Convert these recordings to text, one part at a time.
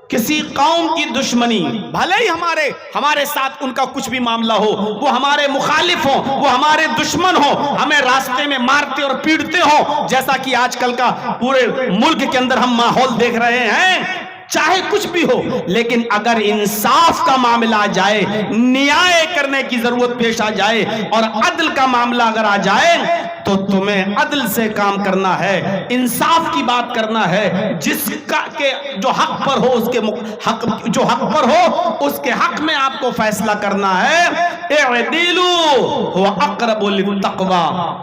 کسی قوم کی دشمنی، بھلے ہی ہمارے ساتھ ان کا کچھ بھی معاملہ ہو، وہ ہمارے مخالف ہوں، وہ ہمارے دشمن ہوں، ہمیں راستے میں مارتے اور پیٹتے ہوں، جیسا کہ آج کل کا پورے ملک کے اندر ہم ماحول دیکھ رہے ہیں، چاہے کچھ بھی ہو، لیکن اگر انصاف کا معاملہ آ جائے، نیائے کرنے کی ضرورت پیش آ جائے اور عدل کا معاملہ اگر آ جائے تو تمہیں عدل سے کام کرنا ہے، انصاف کی بات کرنا ہے، جس کا کہ جو حق پر ہو اس کے جو حق پر ہو اس کے حق میں آپ کو فیصلہ کرنا ہے۔ اعدلوا هو اقرب للتقوی،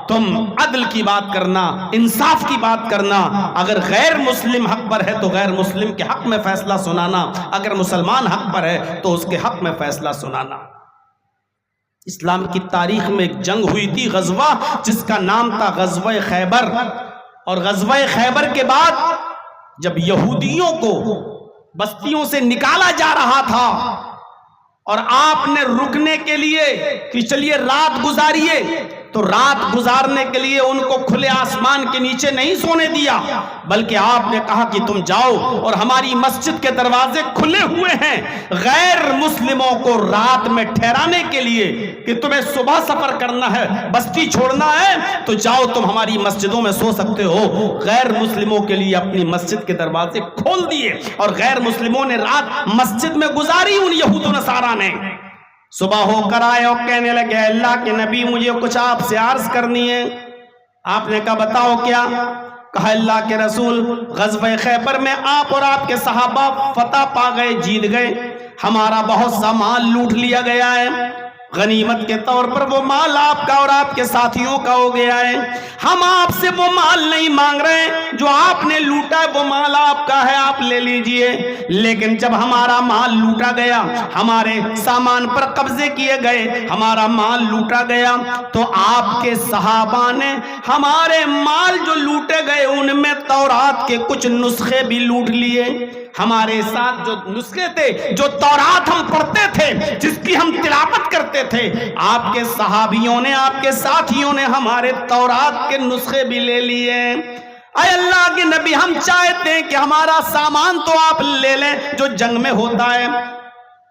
تم عدل کی بات کرنا، انصاف کی بات کرنا، اگر غیر مسلم حق پر ہے تو غیر مسلم کے حق میں فیصلہ سنانا، اگر مسلمان حق پر ہے تو اس کے حق میں فیصلہ سنانا۔ اسلام کی تاریخ میں ایک جنگ ہوئی تھی، غزوہ، جس کا نام تھا غزوہ خیبر، اور غزوہ خیبر کے بعد جب یہودیوں کو بستیوں سے نکالا جا رہا تھا اور آپ نے رکنے کے لیے کہ چلیے رات گزاریے، تو رات گزارنے کے لیے ان کو کھلے آسمان کے نیچے نہیں سونے دیا، بلکہ آپ نے کہا کہ تم جاؤ، اور ہماری مسجد کے دروازے کھلے ہوئے ہیں غیر مسلموں کو رات میں ٹھہرانے کے لیے کہ تمہیں صبح سفر کرنا ہے، بستی چھوڑنا ہے تو جاؤ، تم ہماری مسجدوں میں سو سکتے ہو۔ غیر مسلموں کے لیے اپنی مسجد کے دروازے کھول دیے اور غیر مسلموں نے رات مسجد میں گزاری ان یہود و نصارہ نے۔ صبح ہو کر آئے اور کہنے لگے اللہ کے نبی مجھے کچھ آپ سے عرض کرنی ہے۔ آپ نے کہا بتاؤ کیا؟ کہا اللہ کے رسول غزوہ خیبر میں آپ اور آپ کے صحابہ فتح پا گئے، جیت گئے، ہمارا بہت سا مال لوٹ لیا گیا ہے، غنیمت کے طور پر وہ مال آپ کا اور آپ کے ساتھیوں کا ہو گیا ہے، ہم آپ سے وہ مال نہیں مانگ رہے، جو آپ نے لوٹا ہے وہ مال آپ کا ہے، آپ لے لیجئے، لیکن جب ہمارا مال لوٹا گیا، ہمارے سامان پر قبضے کیے گئے، ہمارا مال لوٹا گیا، تو آپ کے صحابہ نے ہمارے مال جو لوٹے گئے ان میں تورات کے کچھ نسخے بھی لوٹ لیے، ہمارے ساتھ جو نسخے تھے، جو تورات ہم پڑھتے تھے، جس کی ہم تلاوت کرتے تھے، آپ کے صحابیوں نے، آپ کے ساتھیوں نے ہمارے تورات کے نسخے بھی لے لیے۔ اے اللہ کے نبی ہم چاہتے ہیں کہ ہمارا سامان تو آپ لے لیں جو جنگ میں ہوتا ہے،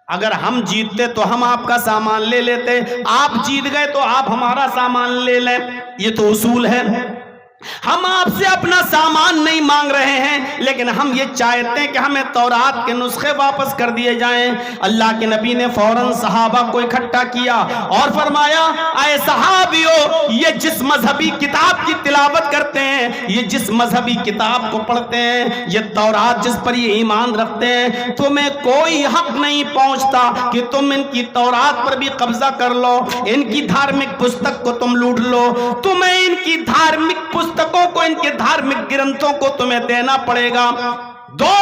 اگر ہم جیتتے تو ہم آپ کا سامان لے لیتے، آپ جیت گئے تو آپ ہمارا سامان لے لیں، یہ تو اصول ہے۔ ہم آپ سے اپنا سامان نہیں مانگ رہے ہیں، لیکن ہم یہ چاہتے ہیں کہ ہمیں تورات کے نسخے واپس کر دیے جائیں۔ اللہ کے نبی نے فوراً صحابہ کو اکٹھا کیا اور فرمایا اے صحابیو، یہ جس مذہبی کتاب کی تلاوت کرتے ہیں، یہ جس مذہبی کتاب کو پڑھتے ہیں، یہ تورات جس پر یہ ایمان رکھتے ہیں، تمہیں کوئی حق نہیں پہنچتا کہ تم ان کی تورات پر بھی قبضہ کر لو، ان کی دھارمک پستک کو تم لوٹ لو، تمہیں ان کی دھارمک پستکوں کو، ان کے دھارمک گرنتھوں کو تمہیں دینا پڑے گا، دو،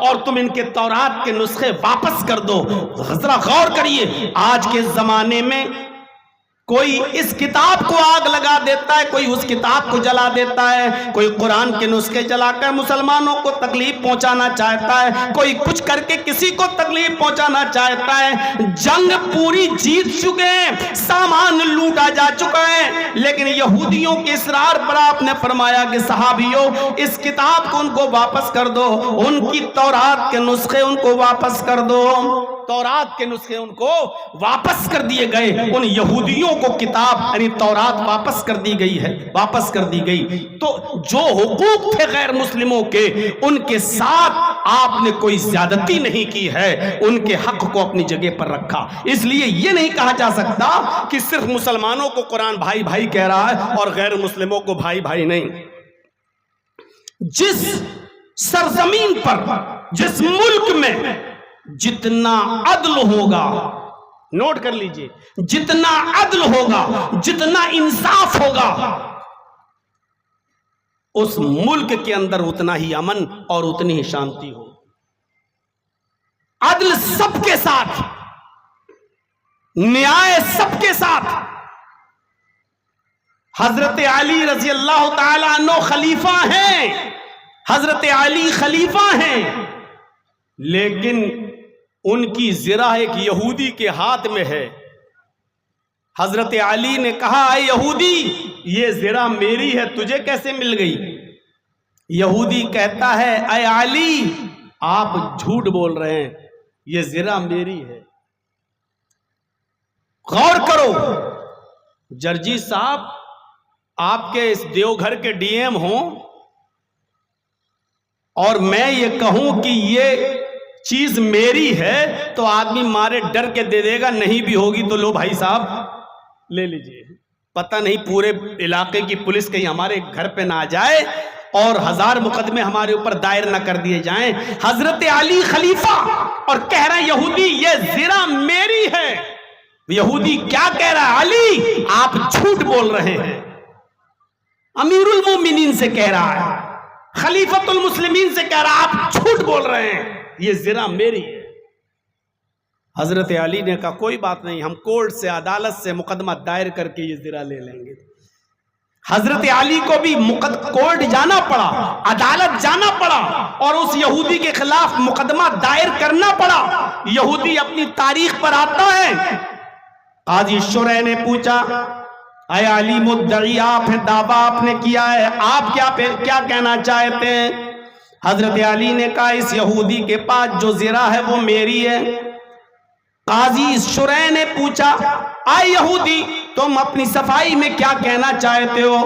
اور تم ان کے تورات کے نسخے واپس کر دو۔ ذرا غور کریے، آج کے زمانے میں کوئی اس کتاب کو آگ لگا دیتا ہے، کوئی اس کتاب کو جلا دیتا ہے، کوئی قرآن کے نسخے جلا کر مسلمانوں کو تکلیف پہنچانا چاہتا ہے، کوئی کچھ کر کے کسی کو تکلیف پہنچانا چاہتا ہے۔ جنگ پوری جیت چکے ہیں، سامان لوٹا جا چکا ہے، لیکن یہودیوں کے اصرار پر آپ نے فرمایا کہ صحابیوں اس کتاب کو ان کو واپس کر دو، ان کی تورات کے نسخے ان کو واپس کر دو۔ تورات کے نسخے ان کو واپس کر دیے گئے، ان یہودیوں کو کتاب یعنی تورات واپس کر دی گئی ہے، واپس کر دی گئی۔ تو جو حقوق تھے غیر مسلموں کے، ان کے ساتھ آپ نے کوئی زیادتی نہیں کی ہے، ان کے حق کو اپنی جگہ پر رکھا۔ اس لیے یہ نہیں کہا جا سکتا کہ صرف مسلمانوں کو قرآن بھائی بھائی کہہ رہا ہے اور غیر مسلموں کو بھائی بھائی نہیں۔ جس سرزمین پر، جس ملک میں جتنا عدل ہوگا، نوٹ کر لیجئے، جتنا عدل ہوگا، جتنا انصاف ہوگا، اس ملک کے اندر اتنا ہی امن اور اتنی ہی شانتی ہو۔ عدل سب کے ساتھ، نیائے سب کے ساتھ۔ حضرت علی رضی اللہ تعالیٰ عنہ خلیفہ ہیں، حضرت علی خلیفہ ہیں، لیکن ان کی زرہ ایک یہودی کے ہاتھ میں ہے۔ حضرت علی نے کہا اے یہودی، یہ زرہ میری ہے، تجھے کیسے مل گئی؟ یہودی کہتا ہے اے علی، آپ جھوٹ بول رہے ہیں، یہ زرہ میری ہے۔ غور کرو، جرجی صاحب آپ کے اس دیوگھر کے ڈی ایم ہوں اور میں یہ کہوں کہ یہ چیز میری ہے تو آدمی مارے ڈر کے دے دے گا، نہیں بھی ہوگی تو لو بھائی صاحب لے لیجئے۔ پتہ نہیں پورے علاقے کی پولیس کہیں ہمارے گھر پہ نہ آ جائے اور 1000 مقدمے ہمارے اوپر دائر نہ کر دیے جائیں۔ حضرت علی خلیفہ اور کہہ رہا ہے یہودی یہ زرہ میری ہے۔ یہودی کیا کہہ رہا ہے؟ علی آپ جھوٹ بول رہے ہیں۔ امیر المومنین سے کہہ رہا ہے، خلیفۃ المسلمین سے کہہ رہا ہے آپ جھوٹ بول رہے ہیں، یہ زرہ میری ہے۔ حضرت علی نے کہا کوئی بات نہیں، ہم کورٹ سے عدالت سے مقدمہ دائر کر کے یہ زرہ لے لیں گے۔ حضرت علی کو بھی کورٹ جانا پڑا، عدالت جانا پڑا اور اس یہودی کے خلاف مقدمہ دائر کرنا پڑا۔ یہودی اپنی تاریخ پر آتا ہے، قاضی شرح نے پوچھا اے علی مدعی آپ ہیں، دعویٰ آپ نے کیا ہے، آپ کیا کہنا چاہتے ہیں؟ حضرت علی نے کہا اس یہودی کے پاس جو زرہ ہے وہ میری ہے۔ قاضی شرح نے پوچھا اے یہودی تم اپنی صفائی میں کیا کہنا چاہتے ہو؟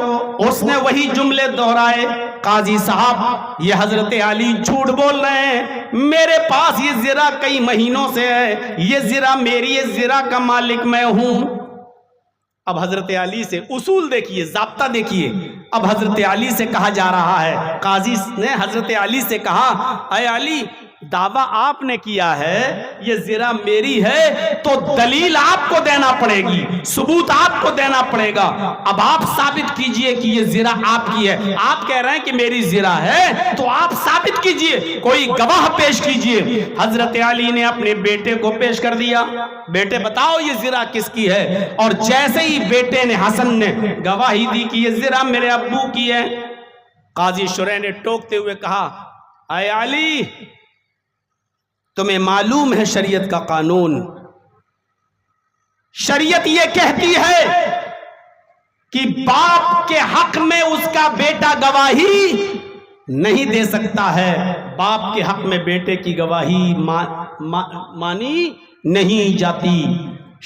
اس نے وہی جملے دہرائے۔ قاضی صاحب یہ حضرت علی جھوٹ بول رہے ہیں، میرے پاس یہ زرہ کئی مہینوں سے ہے، یہ زرہ میری ہے، زرہ کا مالک میں ہوں۔ اب حضرت علی سے اصول دیکھیے، ضابطہ دیکھیے، اب حضرت علی سے کہا جا رہا ہے، قاضی نے حضرت علی سے کہا اے علی دعویٰ آپ نے کیا ہے یہ زرہ میری ہے تو دلیل آپ کو دینا پڑے گی، ثبوت آپ کو دینا پڑے گا۔ اب آپ ثابت کیجئے کہ یہ زرہ آپ کی ہے۔ آپ کہہ رہے ہیں کہ میری زرہ ہے تو آپ ثابت کیجئے، کوئی گواہ پیش کیجئے۔ حضرت علی نے اپنے بیٹے کو پیش کر دیا، بیٹے بتاؤ یہ زرہ کس کی ہے؟ اور جیسے ہی بیٹے نے حسن نے گواہی دی کہ یہ زرہ میرے ابو کی ہے، قاضی شرح نے ٹوکتے ہوئے کہا اے علی تمہیں معلوم ہے شریعت کا قانون، شریعت یہ کہتی ہے کہ باپ کے حق میں اس کا بیٹا گواہی نہیں دے سکتا ہے، باپ کے حق میں بیٹے کی گواہی مانی نہیں جاتی۔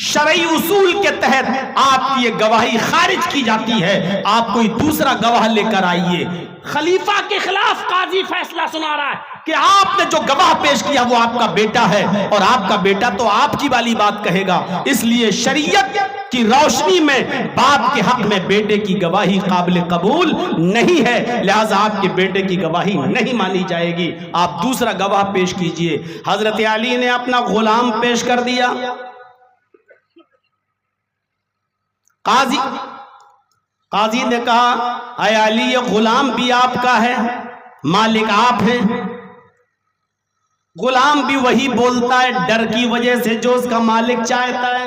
شرعی اصول کے تحت آپ کی یہ گواہی خارج کی جاتی ہے، آپ کوئی دوسرا گواہ لے کر آئیے۔ خلیفہ کے خلاف قاضی فیصلہ سنا رہا ہے کہ آپ نے جو گواہ پیش کیا وہ آپ کا بیٹا ہے اور آپ کا بیٹا تو آپ کی والی بات کہے گا، اس لیے شریعت کی روشنی میں باپ کے حق میں بیٹے کی گواہی قابل قبول نہیں ہے، لہذا آپ کے بیٹے کی گواہی نہیں مانی جائے گی، آپ دوسرا گواہ پیش کیجئے۔ حضرت علی نے اپنا غلام پیش کر دیا۔ قاضی نے کہا اے علی یہ غلام بھی آپ کا ہے، مالک آپ ہیں۔ غلام بھی وہی بولتا ہے ڈر کی وجہ سے جو اس کا مالک چاہتا ہے،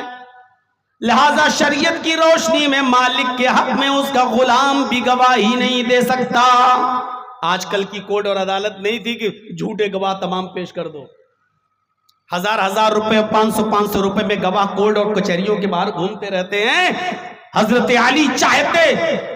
لہذا شریعت کی روشنی میں مالک کے حق میں اس کا غلام بھی گواہی نہیں دے سکتا۔ آج کل کی کورٹ اور عدالت نہیں تھی کہ جھوٹے گواہ تمام پیش کر دو، 1000 روپے 500 روپے میں گواہ کورٹ اور کچہریوں کے باہر گھومتے رہتے ہیں۔ حضرت علی چاہتے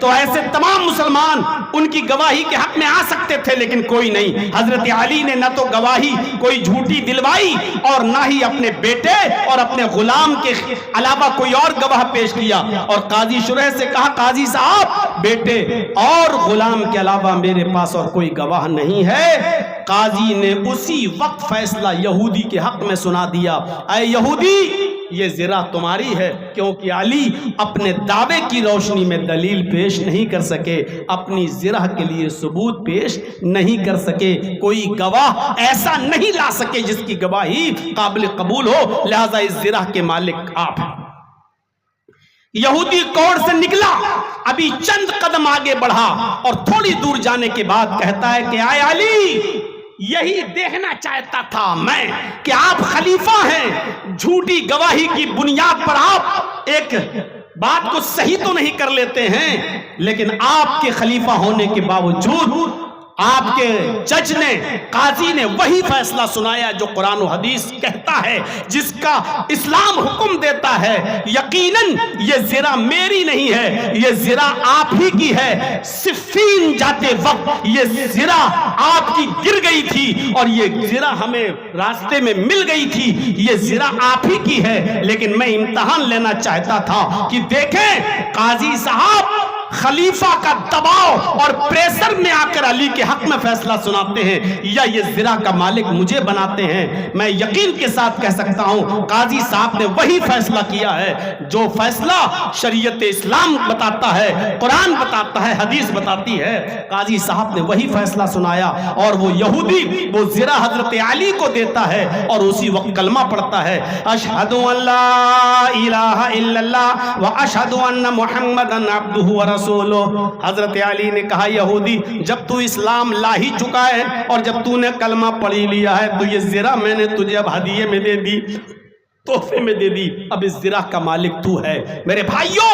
تو ایسے تمام مسلمان ان کی گواہی کے حق میں آ سکتے تھے، لیکن کوئی نہیں۔ حضرت علی نے نہ تو گواہی کوئی جھوٹی دلوائی اور نہ ہی اپنے بیٹے اور اپنے غلام کے علاوہ کوئی اور گواہ پیش کیا، اور قاضی شرح سے کہا قاضی صاحب بیٹے اور غلام کے علاوہ میرے پاس اور کوئی گواہ نہیں ہے۔ قاضی نے اسی وقت فیصلہ یہودی کے حق میں سنا دیا، اے یہودی یہ زرہ تمہاری ہے، کیونکہ علی اپنے دعوے کی روشنی میں دلیل پیش نہیں کر سکے، اپنی زرہ کے لیے ثبوت پیش نہیں کر سکے، کوئی گواہ ایسا نہیں لا سکے جس کی گواہی قابل قبول ہو، لہذا اس زرہ کے مالک آپ ہیں۔ یہودی کورٹ سے نکلا، ابھی چند قدم آگے بڑھا اور تھوڑی دور جانے کے بعد کہتا ہے کہ اے علی یہی دیکھنا چاہتا تھا میں کہ آپ خلیفہ ہیں، جھوٹی گواہی کی بنیاد پر آپ ایک بات کو صحیح تو نہیں کر لیتے ہیں، لیکن آپ کے خلیفہ ہونے کے باوجود آپ کے جج نے، قاضی نے وہی فیصلہ سنایا جو قرآن و حدیث کہتا ہے، جس کا اسلام حکم دیتا ہے یقیناً یہ زنا میری نہیں ہے، یہ زنا آپ ہی کی ہے، صفین جاتے وقت یہ زنا آپ کی گر گئی تھی اور یہ زنا ہمیں راستے میں مل گئی تھی، یہ زنا آپ ہی کی ہے، لیکن میں امتحان لینا چاہتا تھا کہ دیکھیں قاضی صاحب خلیفہ کا دباؤ اور پریشر میں آ کر علی کے حق میں فیصلہ سناتے ہیں یا یہ زنا کا مالک مجھے بناتے ہیں۔ میں یقین کے ساتھ کہہ سکتا ہوں قاضی صاحب نے وہی فیصلہ کیا ہے جو فیصلہ شریعت اسلام بتاتا ہے، قرآن بتاتا ہے، حدیث بتاتی ہے۔ قاضی صاحب نے وہی فیصلہ سنایا اور وہ یہودی وہ زنا حضرت علی کو دیتا ہے اور اسی وقت کلمہ پڑھتا ہے، اشہد ان لا الہ الا اللہ و اشہد ان محمدن عبدہ ورسولہ۔ حضرت علی نے کہا یہودی جب تو اسلام لا ہی چکا ہے اور جب تو نے کلمہ پڑھی لیا ہے تو یہ زنا میں نے تجھے اب ہدیے میں دے دی، تحفے میں دے دی، اب اس زنا کا مالک تو ہے۔ میرے بھائیوں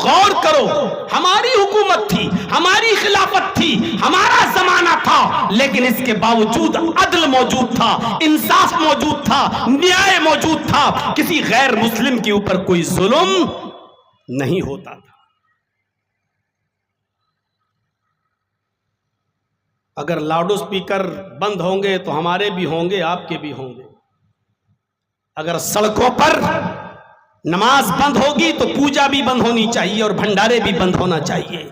غور کرو، ہماری حکومت تھی، ہماری خلافت تھی، ہمارا زمانہ تھا، لیکن اس کے باوجود عدل موجود تھا، انصاف موجود تھا، نیائے موجود تھا، کسی غیر مسلم کے اوپر کوئی ظلم نہیں ہوتا تھا۔ اگر لاؤڈ سپیکر بند ہوں گے تو ہمارے بھی ہوں گے، آپ کے بھی ہوں گے۔ اگر سڑکوں پر نماز بند ہوگی تو پوجا بھی بند ہونی چاہیے اور بھنڈارے بھی بند ہونا چاہیے۔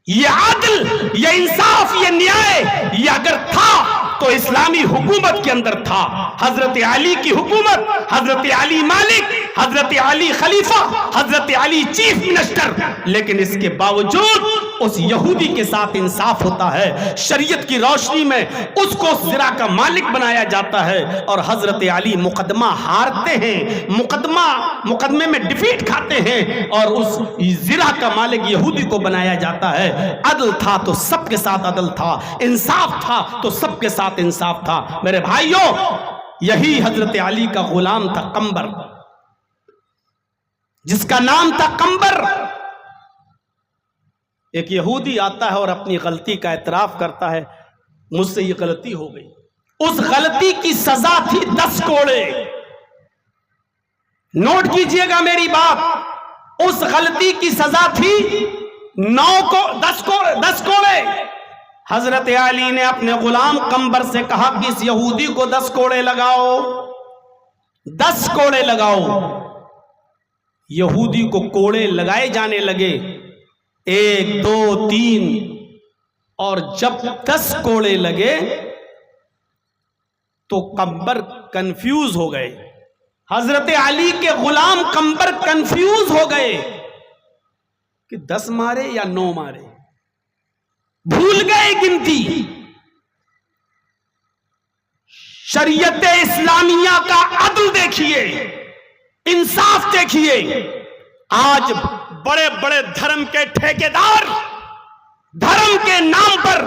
یہ عدل، یہ انصاف، یہ نیائے یہ اگر تھا تو اسلامی حکومت کے اندر تھا۔ حضرت علی کی حکومت، حضرت علی مالک، حضرت علی خلیفہ، حضرت علی چیف منسٹر، لیکن اس کے باوجود اس یہودی کے ساتھ انصاف ہوتا ہے، شریعت کی روشنی میں اس کو زنا کا مالک بنایا جاتا ہے اور حضرت علی مقدمہ ہارتے ہیں، مقدمے میں ڈیفیٹ کھاتے ہیں اور اس زنا کا مالک یہودی کو بنایا جاتا ہے۔ عدل تھا تو سب کے ساتھ عدل تھا، انصاف تھا تو سب کے ساتھ انصاف تھا۔ میرے بھائیوں یہی حضرت علی کا غلام تھا قمبر، جس کا نام تھا قمبر۔ ایک یہودی آتا ہے اور اپنی غلطی کا اعتراف کرتا ہے، مجھ سے یہ غلطی ہو گئی۔ اس غلطی کی سزا تھی 10 کوڑے۔ نوٹ کیجئے گا میری بات، اس غلطی کی سزا تھی 10 کوڑے۔ حضرت علی نے اپنے غلام قمبر سے کہا کہ اس یہودی کو 10 کوڑے لگاؤ، 10 کوڑے لگاؤ۔ یہودی کو کوڑے لگائے جانے لگے، 1 2 3، اور جب 10 کوڑے لگے تو قمبر کنفیوز ہو گئے۔ حضرت علی کے غلام قمبر کنفیوز ہو گئے کہ 10 مارے یا 9 مارے، بھول گئے گنتی۔ شریعت اسلامیہ کا عدل دیکھیے، انصاف دیکھیے۔ آج بڑے بڑے دھرم کے ٹھیکیدار دھرم کے نام پر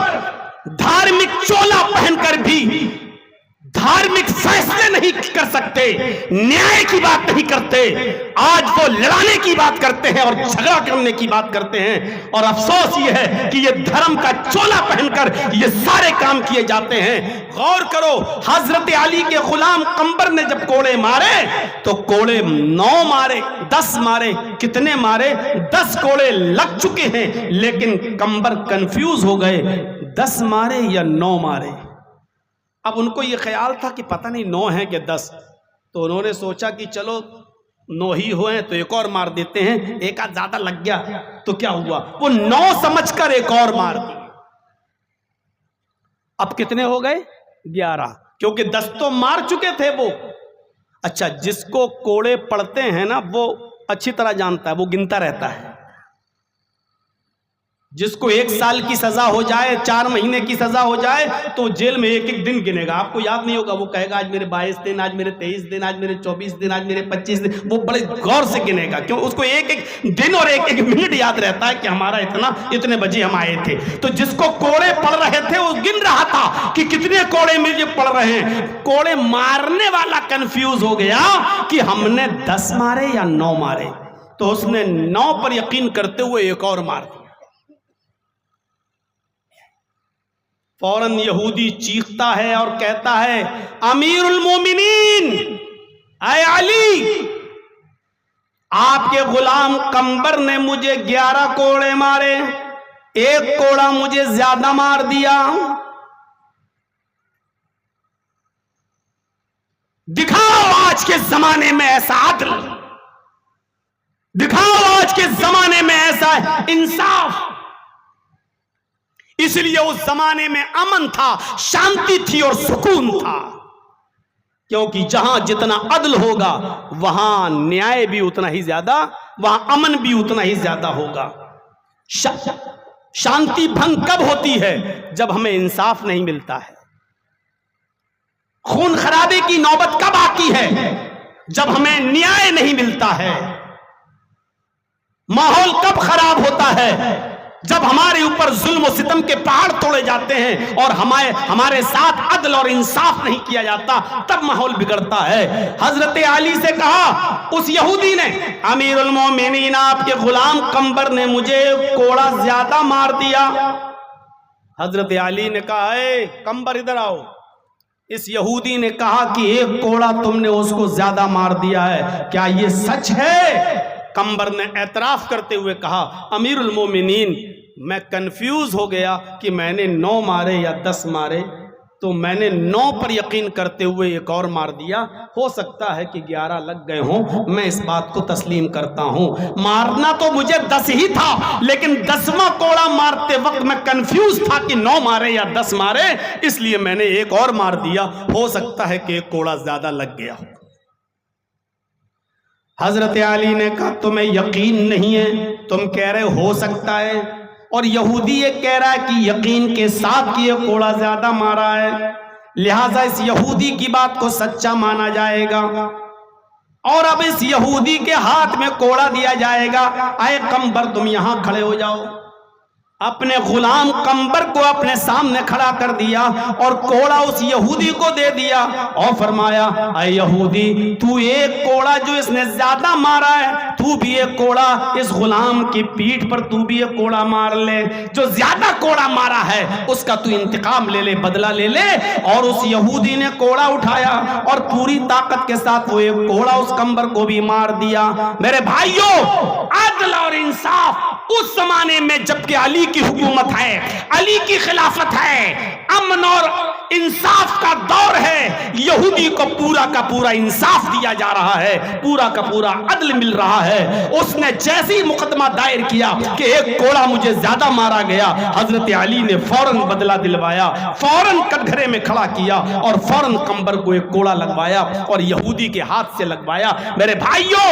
دھارمک چولا پہن کر بھی دھارمک فیصلے نہیں کر سکتے، نیائے کی بات نہیں کرتے۔ آج وہ لڑانے کی بات کرتے ہیں اور جھگڑا کرنے کی بات کرتے ہیں، اور افسوس یہ ہے کہ یہ دھرم کا چولا پہن کر یہ سارے کام کیے جاتے ہیں۔ غور کرو، حضرت علی کے غلام قمبر نے جب کوڑے مارے تو کوڑے 9 مارے، 10 مارے، کتنے مارے؟ 10 کوڑے لگ چکے ہیں، لیکن قمبر کنفیوز ہو گئے 10 مارے یا 9 مارے۔ اب ان کو یہ خیال تھا کہ پتہ نہیں 9 ہیں کہ 10، تو انہوں نے سوچا کہ چلو 9 ہی ہوئے تو ایک اور مار دیتے ہیں، ایک آدھ زیادہ لگ گیا تو کیا ہوا، وہ 9 سمجھ کر ایک اور مار دی۔ اب کتنے ہو گئے؟ 11، کیونکہ 10 تو مار چکے تھے وہ۔ اچھا، جس کو کوڑے پڑتے ہیں نا وہ اچھی طرح جانتا ہے، وہ گنتا رہتا ہے۔ جس کو 1 سال کی سزا ہو جائے، 4 مہینے کی سزا ہو جائے تو جیل میں ایک ایک دن گنے گا۔ آپ کو یاد نہیں ہوگا، وہ کہے گا آج میرے 22 دن، آج میرے 23 دن، آج میرے 24 دن، آج میرے 25 دن، وہ بڑے غور سے گنے گا، کیوں اس کو ایک ایک دن اور ایک ایک منٹ یاد رہتا ہے کہ ہمارا اتنے بجے ہم آئے تھے۔ تو جس کو کوڑے پڑ رہے تھے وہ گن رہا تھا کہ کتنے کوڑے مجھے پڑ رہے ہیں۔ کوڑے مارنے والا کنفیوز ہو گیا کہ ہم نے 10 مارے یا 9 مارے، تو اس نے 9 پر یقین کرتے ہوئے ایک اور مار دیا۔ فوراً یہودی چیختا ہے اور کہتا ہے امیر المومنین اے علی، آپ کے غلام قمبر نے مجھے 11 کوڑے مارے، 1 کوڑا مجھے زیادہ مار دیا، دکھاؤ آج کے زمانے میں ایسا عدل، دکھاؤ آج کے زمانے میں ایسا انصاف۔ اس لیے اس زمانے میں امن تھا، شانتی تھی اور سکون تھا، کیونکہ جہاں جتنا عدل ہوگا وہاں نیائے بھی اتنا ہی زیادہ، وہاں امن بھی اتنا ہی زیادہ ہوگا۔ شانتی بھنگ کب ہوتی ہے؟ جب ہمیں انصاف نہیں ملتا ہے۔ خون خرابے کی نوبت کب آتی ہے؟ جب ہمیں نیائے نہیں ملتا ہے۔ ماحول کب خراب ہوتا ہے؟ جب ہمارے اوپر ظلم و ستم کے پہاڑ توڑے جاتے ہیں اور ہمارے ساتھ عدل اور انصاف نہیں کیا جاتا، تب ماحول بگڑتا ہے۔ حضرت علی سے کہا اس یہودی نے، امیر المومنین آپ کے غلام قمبر نے مجھے کوڑا زیادہ مار دیا۔ حضرت علی نے کہا اے قمبر ادھر آؤ۔ اس یہودی نے کہا کہ 1 کوڑا تم نے اس کو زیادہ مار دیا ہے، کیا یہ سچ ہے؟ قمبر نے اعتراف کرتے ہوئے کہا امیر المومنین میں کنفیوز ہو گیا کہ میں نے 9 مارے یا 10 مارے، تو میں نے 9 پر یقین کرتے ہوئے 1 اور مار دیا، ہو سکتا ہے کہ 11 لگ گئے ہوں، میں اس بات کو تسلیم کرتا ہوں۔ مارنا تو مجھے 10 ہی تھا، لیکن 10واں کوڑا مارتے وقت میں کنفیوز تھا کہ 9 مارے یا 10 مارے، اس لیے میں نے 1 اور مار دیا، ہو سکتا ہے کہ 1 کوڑا زیادہ لگ گیا ہو۔ حضرت علی نے کہا تمہیں یقین نہیں ہے، تم کہہ رہے ہو سکتا ہے، اور یہودی یہ کہہ رہا ہے کہ یقین کے ساتھ کہ 1 کوڑا زیادہ مارا ہے، لہٰذا اس یہودی کی بات کو سچا مانا جائے گا اور اب اس یہودی کے ہاتھ میں کوڑا دیا جائے گا۔ اے قمبر تم یہاں کھڑے ہو جاؤ۔ اپنے غلام قمبر کو اپنے سامنے کھڑا کر دیا اور کوڑا اس یہودی کو دے دیا اور فرمایا اے یہودی، تو 1 کوڑا جو اس نے زیادہ مارا ہے، تو بھی 1 کوڑا اس غلام کی پیٹھ پر تو بھی 1 کوڑا مار لے، جو زیادہ کوڑا مارا ہے اس کا تو انتقام لے لے، بدلہ لے لے۔ اور اس یہودی نے کوڑا اٹھایا اور پوری طاقت کے ساتھ وہ 1 کوڑا اس قمبر کو بھی مار دیا۔ میرے بھائیوں، عدل اور انصاف اس زمانے میں جبکہ علی کی حکومت ہے، علی کی خلافت ہے، امن اور انصاف کا دور ہے، یہودی کو پورا کا پورا انصاف دیا جا رہا ہے، پورا کا پورا عدل مل رہا ہے۔ اس نے جیسے ہی مقدمہ دائر کیا کہ 1 کوڑا مجھے زیادہ مارا گیا، حضرت علی نے فوراً بدلہ دلوایا، فوراً کٹگھرے میں کھڑا کیا اور فوراً قمبر کو 1 کوڑا لگوایا اور یہودی کے ہاتھ سے لگوایا۔ میرے بھائیوں،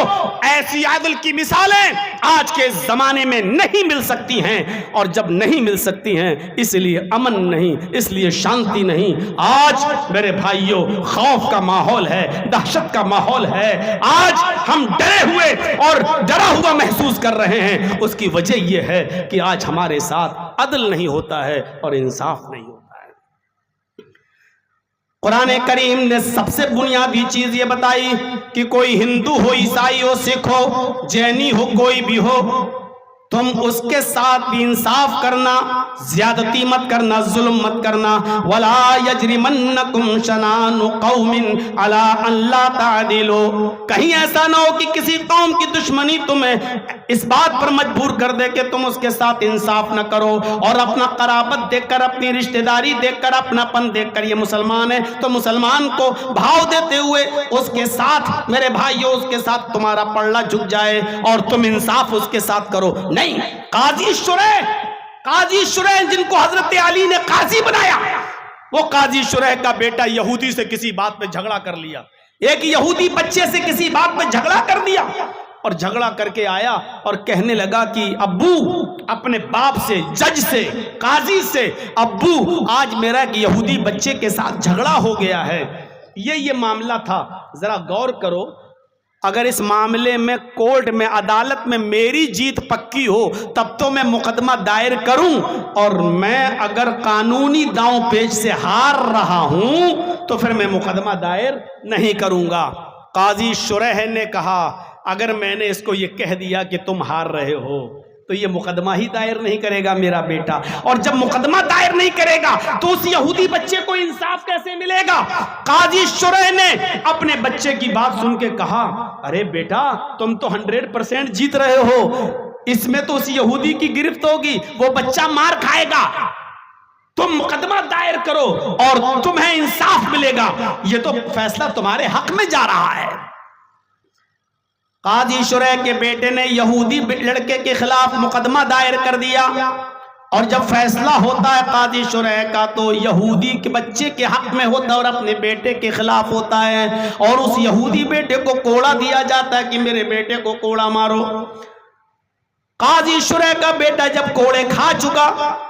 ایسی عدل کی مثالیں آج کے زمانے میں نہیں مل سکتی ہیں، اور جب نہیں مل سکتی ہیں اس لیے امن نہیں، اس لیے شانتی نہیں۔ آج میرے بھائیوں خوف کا ماحول ہے، دہشت کا ماحول ہے، آج ہم ڈرے ہوئے اور ڈرا ہوا محسوس کر رہے ہیں۔ اس کی وجہ یہ ہے کہ آج ہمارے ساتھ عدل نہیں ہوتا ہے اور انصاف نہیں ہوتا ہے۔ قرآن کریم نے سب سے بنیادی چیز یہ بتائی کہ کوئی ہندو ہو، عیسائی ہو، سکھ ہو، جینی ہو، کوئی بھی ہو، تم اس کے ساتھ بھی انصاف کرنا، زیادتی مت کرنا، ظلم مت کرنا۔ وَلَا يَجْرِمَنَّكُمْ شَنَآنُ قَوْمٍ عَلَىٰ أَن لَا تَعْدِلُوا، کہیں ایسا نہ ہو کہ کسی قوم کی دشمنی تمہیں اس بات پر مجبور کر دے کہ تم اس کے ساتھ انصاف نہ کرو، اور اپنا قرابت دیکھ کر، اپنی رشتہ داری دیکھ کر، اپنا پن دیکھ کر یہ مسلمان ہے تو مسلمان کو بھاؤ دیتے ہوئے اس کے ساتھ، میرے بھائیوں، اس کے ساتھ تمہارا پلڑا جھک جائے اور تم انصاف اس کے ساتھ کرو۔ نہیں، قاضی شریح جن کو حضرت علی نے قاضی بنایا، وہ قاضی شریح کا بیٹا یہودی سے کسی بات پہ جھگڑا کر لیا، ایک یہودی بچے سے کسی بات پہ جھگڑا کر دیا، اور جھگڑا کر کے آیا اور کہنے لگا کہ ابو، اپنے باپ سے، جج سے، قاضی سے، ابو آج میرا ایک یہودی بچے کے ساتھ جھگڑا ہو گیا ہے۔ یہ معاملہ تھا۔ ذرا غور کرو، اگر اس معاملے میں کورٹ میں، عدالت میں میری جیت پکی ہو تب تو میں مقدمہ دائر کروں، اور میں اگر قانونی داؤں پیچ سے ہار رہا ہوں تو پھر میں مقدمہ دائر نہیں کروں گا۔ قاضی شریح نے کہا اگر میں نے اس کو یہ کہہ دیا کہ تم ہار رہے ہو تو یہ مقدمہ ہی دائر نہیں کرے گا میرا بیٹا، اور جب مقدمہ دائر نہیں کرے گا تو اس یہودی بچے کو انصاف کیسے ملے گا؟ قاضی شرح نے اپنے بچے کی بات سن کے کہا، ارے بیٹا تم تو 100% جیت رہے ہو، اس میں تو اس یہودی کی گرفت ہوگی، وہ بچہ مار کھائے گا، تم مقدمہ دائر کرو اور تمہیں انصاف ملے گا، یہ تو فیصلہ تمہارے حق میں جا رہا ہے۔ قاضی شرح کے بیٹے نے یہودی لڑکے کے خلاف مقدمہ دائر کر دیا، اور جب فیصلہ ہوتا ہے قاضی شرح کا تو یہودی کے بچے کے حق میں ہوتا ہے اور اپنے بیٹے کے خلاف ہوتا ہے، اور اس یہودی بیٹے کو کوڑا دیا جاتا ہے کہ میرے بیٹے کو کوڑا مارو۔ قاضی شرح کا بیٹا جب کوڑے کھا چکا،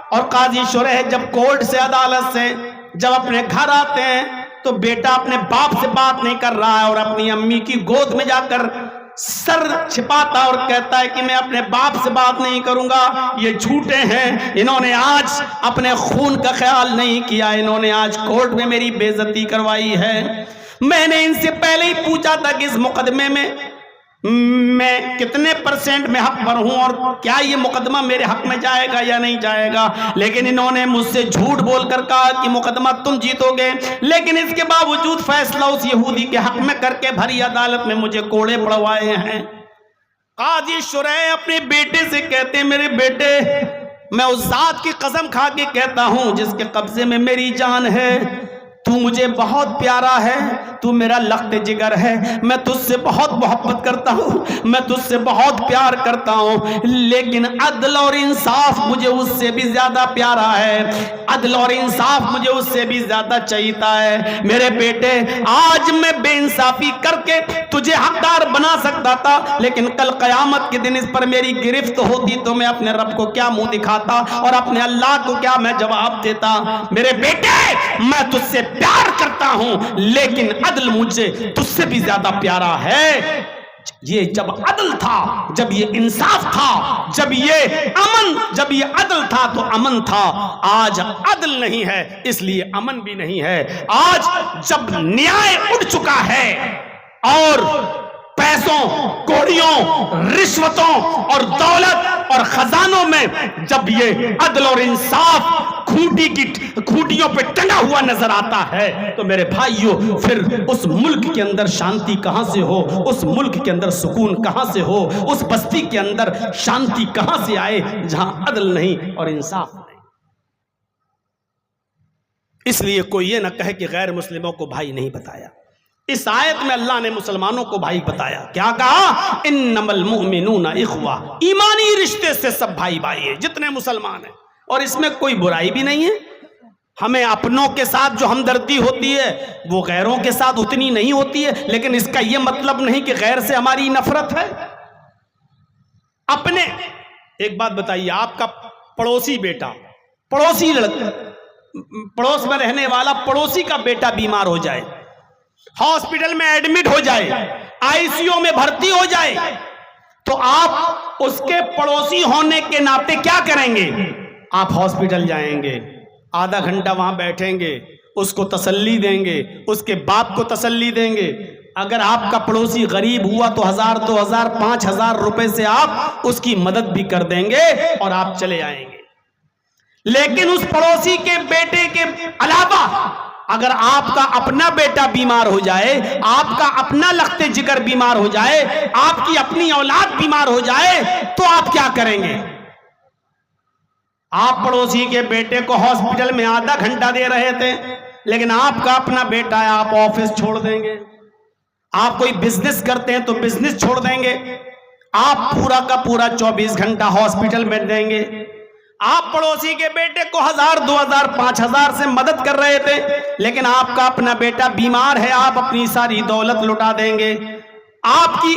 اور قاضی شرح جب کورٹ سے عدالت سے جب اپنے گھر آتے ہیں تو بیٹا اپنے باپ سے بات نہیں کر رہا ہے اور اپنی امی کی گود میں جا کر سر چھپاتا اور کہتا ہے کہ میں اپنے باپ سے بات نہیں کروں گا، یہ جھوٹے ہیں، انہوں نے آج اپنے خون کا خیال نہیں کیا، انہوں نے آج کورٹ میں میری بے عزتی کروائی ہے۔ میں نے ان سے پہلے ہی پوچھا تھا کہ اس مقدمے میں کتنے % میں حق پر ہوں اور کیا یہ مقدمہ میرے حق میں جائے گا یا نہیں جائے گا، لیکن انہوں نے مجھ سے جھوٹ بول کر کہا کہ مقدمہ تم جیتو گے، لیکن اس کے باوجود فیصلہ اس یہودی کے حق میں کر کے بھری عدالت میں مجھے کوڑے پڑوائے ہیں۔ قاضی شرح اپنے بیٹے سے کہتے ہیں، میرے بیٹے میں اس ذات کی قسم کھا کے کہتا ہوں جس کے قبضے میں میری جان ہے، تو مجھے بہت پیارا ہے، تو میرا لخت جگر ہے، میں تجھ سے بہت محبت کرتا ہوں، میں تجھ سے بہت پیار کرتا ہوں، لیکن عدل اور انصاف مجھے اس سے بھی زیادہ پیارا ہے، عدل اور انصاف مجھے اس سے بھی زیادہ چاہیتا ہے۔ میرے بیٹے آج میں بے انصافی کر کے تجھے حقدار بنا سکتا تھا، لیکن کل قیامت کے دن اس پر میری گرفت ہوتی تو میں اپنے رب کو کیا منہ دکھاتا اور اپنے اللہ کو کیا میں جواب دیتا؟ میرے بیٹے میں تجھ سے پیار کرتا ہوں، لیکن عدل مجھے تجھ سے بھی زیادہ پیارا ہے۔ یہ جب عدل تھا، جب یہ انصاف تھا، جب یہ عدل تھا تو امن تھا، آج عدل نہیں ہے اس لیے امن بھی نہیں ہے۔ آج جب نیائے اڑ چکا ہے اور پیسوں، کوڑیوں، رشوتوں اور دولت اور خزانوں میں جب یہ عدل اور انصاف کھوٹیوں پہ ٹنگا ہوا نظر آتا ہے تو میرے بھائیوں پھر اس ملک کے اندر شانتی کہاں سے ہو، اس ملک کے اندر سکون کہاں سے ہو، اس بستی کے اندر شانتی کہاں سے آئے جہاں عدل نہیں اور انصاف نہیں۔ اس لیے کوئی یہ نہ کہے کہ غیر مسلموں کو بھائی نہیں بتایا۔ اس آیت میں اللہ نے مسلمانوں کو بھائی بتایا، کیا کہا؟ انما المؤمنون اخوہ، ایمانی رشتے سے سب بھائی بھائی ہیں جتنے مسلمان ہیں، اور اس میں کوئی برائی بھی نہیں ہے۔ ہمیں اپنوں کے ساتھ جو ہمدردی ہوتی ہے وہ غیروں کے ساتھ اتنی نہیں ہوتی ہے، لیکن اس کا یہ مطلب نہیں کہ غیر سے ہماری نفرت ہے۔ اپنے ایک بات بتائیے، آپ کا پڑوسی بیٹا، پڑوسی لڑکا، پڑوس میں رہنے والا پڑوسی کا بیٹا بیمار ہو جائے، ہاسپٹل میں ایڈمٹ ہو جائے، آئی سی یو میں بھرتی ہو جائے، تو آپ اس کے پڑوسی ہونے کے ناطے کیا کریں گے؟ آپ ہاسپٹل جائیں گے، آدھا گھنٹہ وہاں بیٹھیں گے، اس کو تسلی دیں گے، اس کے باپ کو تسلی دیں گے۔ اگر آپ کا پڑوسی غریب ہوا تو 1000 2000 5000 روپے سے آپ اس کی مدد بھی کر دیں گے اور آپ چلے آئیں گے۔ لیکن اس پڑوسی کے بیٹے کے علاوہ اگر آپ کا اپنا بیٹا بیمار ہو جائے، آپ کا اپنا لخت جگر بیمار ہو جائے، آپ کی اپنی اولاد بیمار ہو جائے تو آپ کیا کریں گے؟ آپ پڑوسی کے بیٹے کو ہاسپٹل میں آدھا گھنٹہ دے رہے تھے، لیکن آپ کا اپنا بیٹا ہے، آپ آفس چھوڑ دیں گے۔ آپ کوئی بزنس کرتے ہیں تو بزنس چھوڑ دیں گے، آپ پورا کا پورا 24 گھنٹہ ہاسپٹل میں دیں گے۔ آپ پڑوسی کے بیٹے کو 1000 2000 5000 سے مدد کر رہے تھے، لیکن آپ کا اپنا بیٹا بیمار ہے، آپ اپنی ساری دولت لٹا دیں گے۔ آپ کی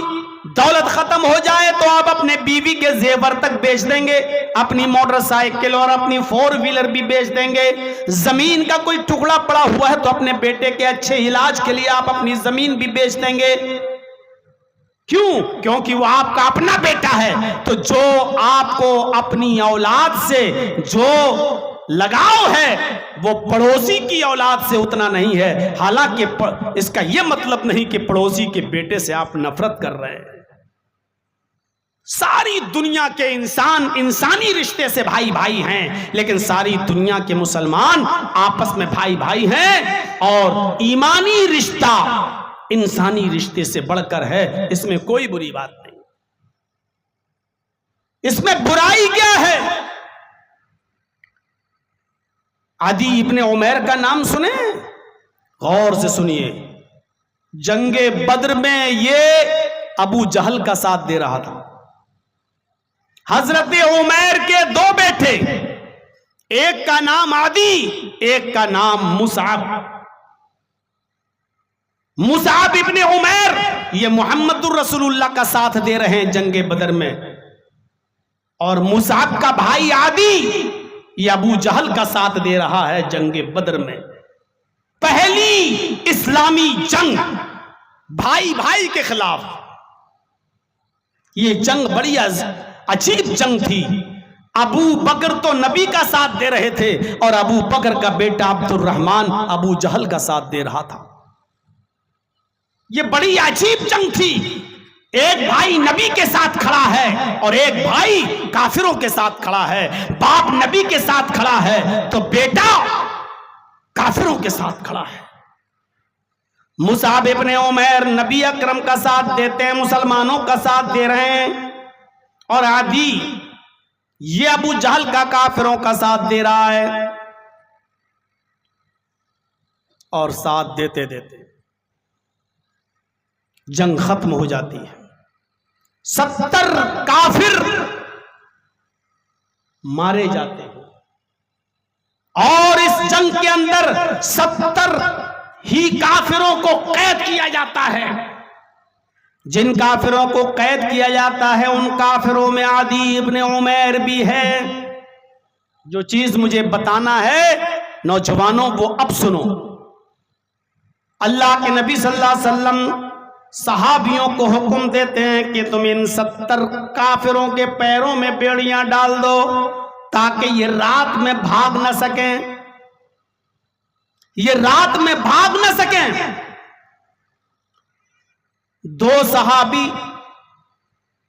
دولت ختم ہو جائے تو آپ اپنے بیوی کے زیور تک بیچ دیں گے، اپنی موٹر سائیکل اور اپنی 4 ویلر بھی بیچ دیں گے۔ زمین کا کوئی ٹکڑا پڑا ہوا ہے تو اپنے بیٹے کے اچھے علاج کے لیے آپ اپنی زمین بھی بیچ دیں گے۔ کیوں؟ کیونکہ وہ آپ کا اپنا بیٹا ہے۔ تو جو آپ کو اپنی اولاد سے جو لگاؤ ہے وہ پڑوسی کی اولاد سے اتنا نہیں ہے، حالانکہ اس کا یہ مطلب نہیں کہ پڑوسی کے بیٹے سے آپ نفرت کر رہے ہیں۔ ساری دنیا کے انسان انسانی رشتے سے بھائی بھائی ہیں، لیکن ساری دنیا کے مسلمان آپس میں بھائی بھائی ہیں، اور ایمانی رشتہ انسانی رشتے سے بڑھ کر ہے، اس میں کوئی بری بات نہیں، اس میں برائی کیا ہے؟ عدی ابن عمیر کا نام سنیں، غور سے سنیے، جنگ بدر میں یہ ابو جہل کا ساتھ دے رہا تھا۔ حضرت عمیر کے دو بیٹے، ایک کا نام عدی، ایک کا نام مصعب۔ مصعب ابن عمیر یہ محمد الرسول اللہ کا ساتھ دے رہے ہیں جنگ بدر میں، اور مصعب کا بھائی عدی یہ ابو جہل کا ساتھ دے رہا ہے جنگ بدر میں۔ پہلی اسلامی جنگ بھائی بھائی کے خلاف، یہ جنگ بڑی عجیب جنگ تھی۔ ابو بکر تو نبی کا ساتھ دے رہے تھے، اور ابو بکر کا بیٹا عبد الرحمن ابو جہل کا ساتھ دے رہا تھا۔ یہ بڑی عجیب جنگ تھی، ایک بھائی نبی کے ساتھ کھڑا ہے اور ایک بھائی کافروں کے ساتھ کھڑا ہے۔ باپ نبی کے ساتھ کھڑا ہے تو بیٹا کافروں کے ساتھ کھڑا ہے۔ مصعب ابن عمیر نبی اکرم کا ساتھ دیتے ہیں، مسلمانوں کا ساتھ دے رہے ہیں، اور عدی یہ ابو جہل کا کافروں کا ساتھ دے رہا ہے، اور ساتھ دیتے دیتے جنگ ختم ہو جاتی ہے۔ 70 کافر مارے جاتے ہیں، اور اس جنگ کے اندر 70 ہی کافروں کو قید کیا جاتا ہے۔ جن کافروں کو قید کیا جاتا ہے ان کافروں میں عدی ابن عمیر بھی ہے۔ جو چیز مجھے بتانا ہے نوجوانوں وہ اب سنو۔ اللہ کے نبی صلی اللہ علیہ وسلم صحابیوں کو حکم دیتے ہیں کہ تم ان 70 کافروں کے پیروں میں بیڑیاں ڈال دو تاکہ یہ رات میں بھاگ نہ سکیں، یہ رات میں بھاگ نہ سکیں۔ 2 صحابی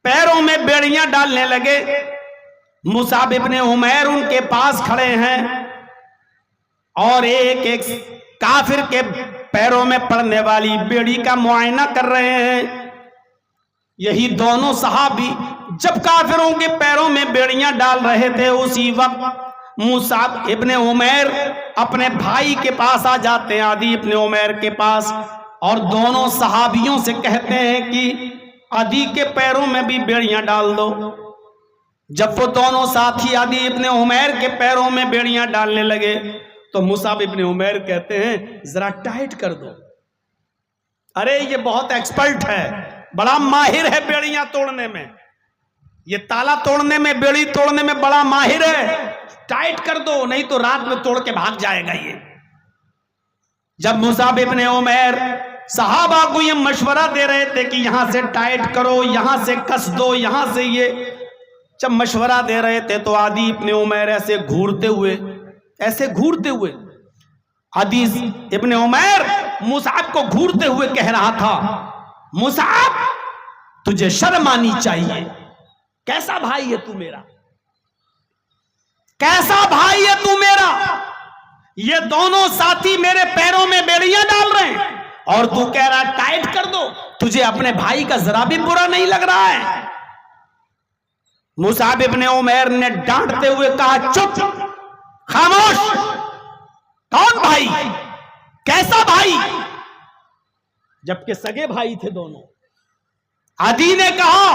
پیروں میں بیڑیاں ڈالنے لگے، مصعب ابن عمیر ان کے پاس کھڑے ہیں، اور ایک کافر کے پیروں میں پڑنے والی بیڑی کا معائنہ کر رہے ہیں۔ یہی دونوں صحابی جب کافروں کے پیروں میں بیڑیاں ڈال رہے تھے، اسی وقت مصعب ابن عمیر اپنے بھائی کے پاس آ جاتے ہیں، عدی ابن عمیر کے پاس، اور دونوں صحابیوں سے کہتے ہیں کہ عدی کے پیروں میں بھی بیڑیاں ڈال دو۔ جب وہ دونوں ساتھی عدی ابن عمیر کے پیروں میں بیڑیاں ڈالنے لگے تو مصعب ابن عمیر کہتے ہیں ذرا ٹائٹ کر دو۔ ارے یہ بہت ایکسپرٹ ہے، بڑا ماہر ہے بیڑیاں توڑنے میں، یہ تالا توڑنے میں، بیڑی توڑنے میں بڑا ماہر ہے، ٹائٹ کر دو نہیں تو رات میں توڑ کے بھاگ جائے گا یہ۔ جب مصعب ابن عمیر صحابہ کو یہ مشورہ دے رہے تھے کہ یہاں سے ٹائٹ کرو، یہاں سے کس دو، یہاں سے یہ جب مشورہ دے رہے تھے تو عدی ابن عمیر ایسے گھورتے ہوئے عدی ابن عمیر مصعب کو گھورتے ہوئے کہہ رہا تھا، مصعب تجھے شرم آنی چاہیے، کیسا بھائی ہے تو میرا، کیسا بھائی ہے تو میرا، یہ دونوں ساتھی میرے پیروں میں بیڑیاں ڈال رہے ہیں اور تو کہہ رہا ٹائٹ کر دو، تجھے اپنے بھائی کا ذرا بھی برا نہیں لگ رہا ہے؟ مصعب ابن عمیر نے ڈانٹتے ہوئے کہا چپ، خاموش، کون بھائی، کیسا بھائی؟ جبکہ سگے بھائی تھے دونوں۔ عدی نے کہا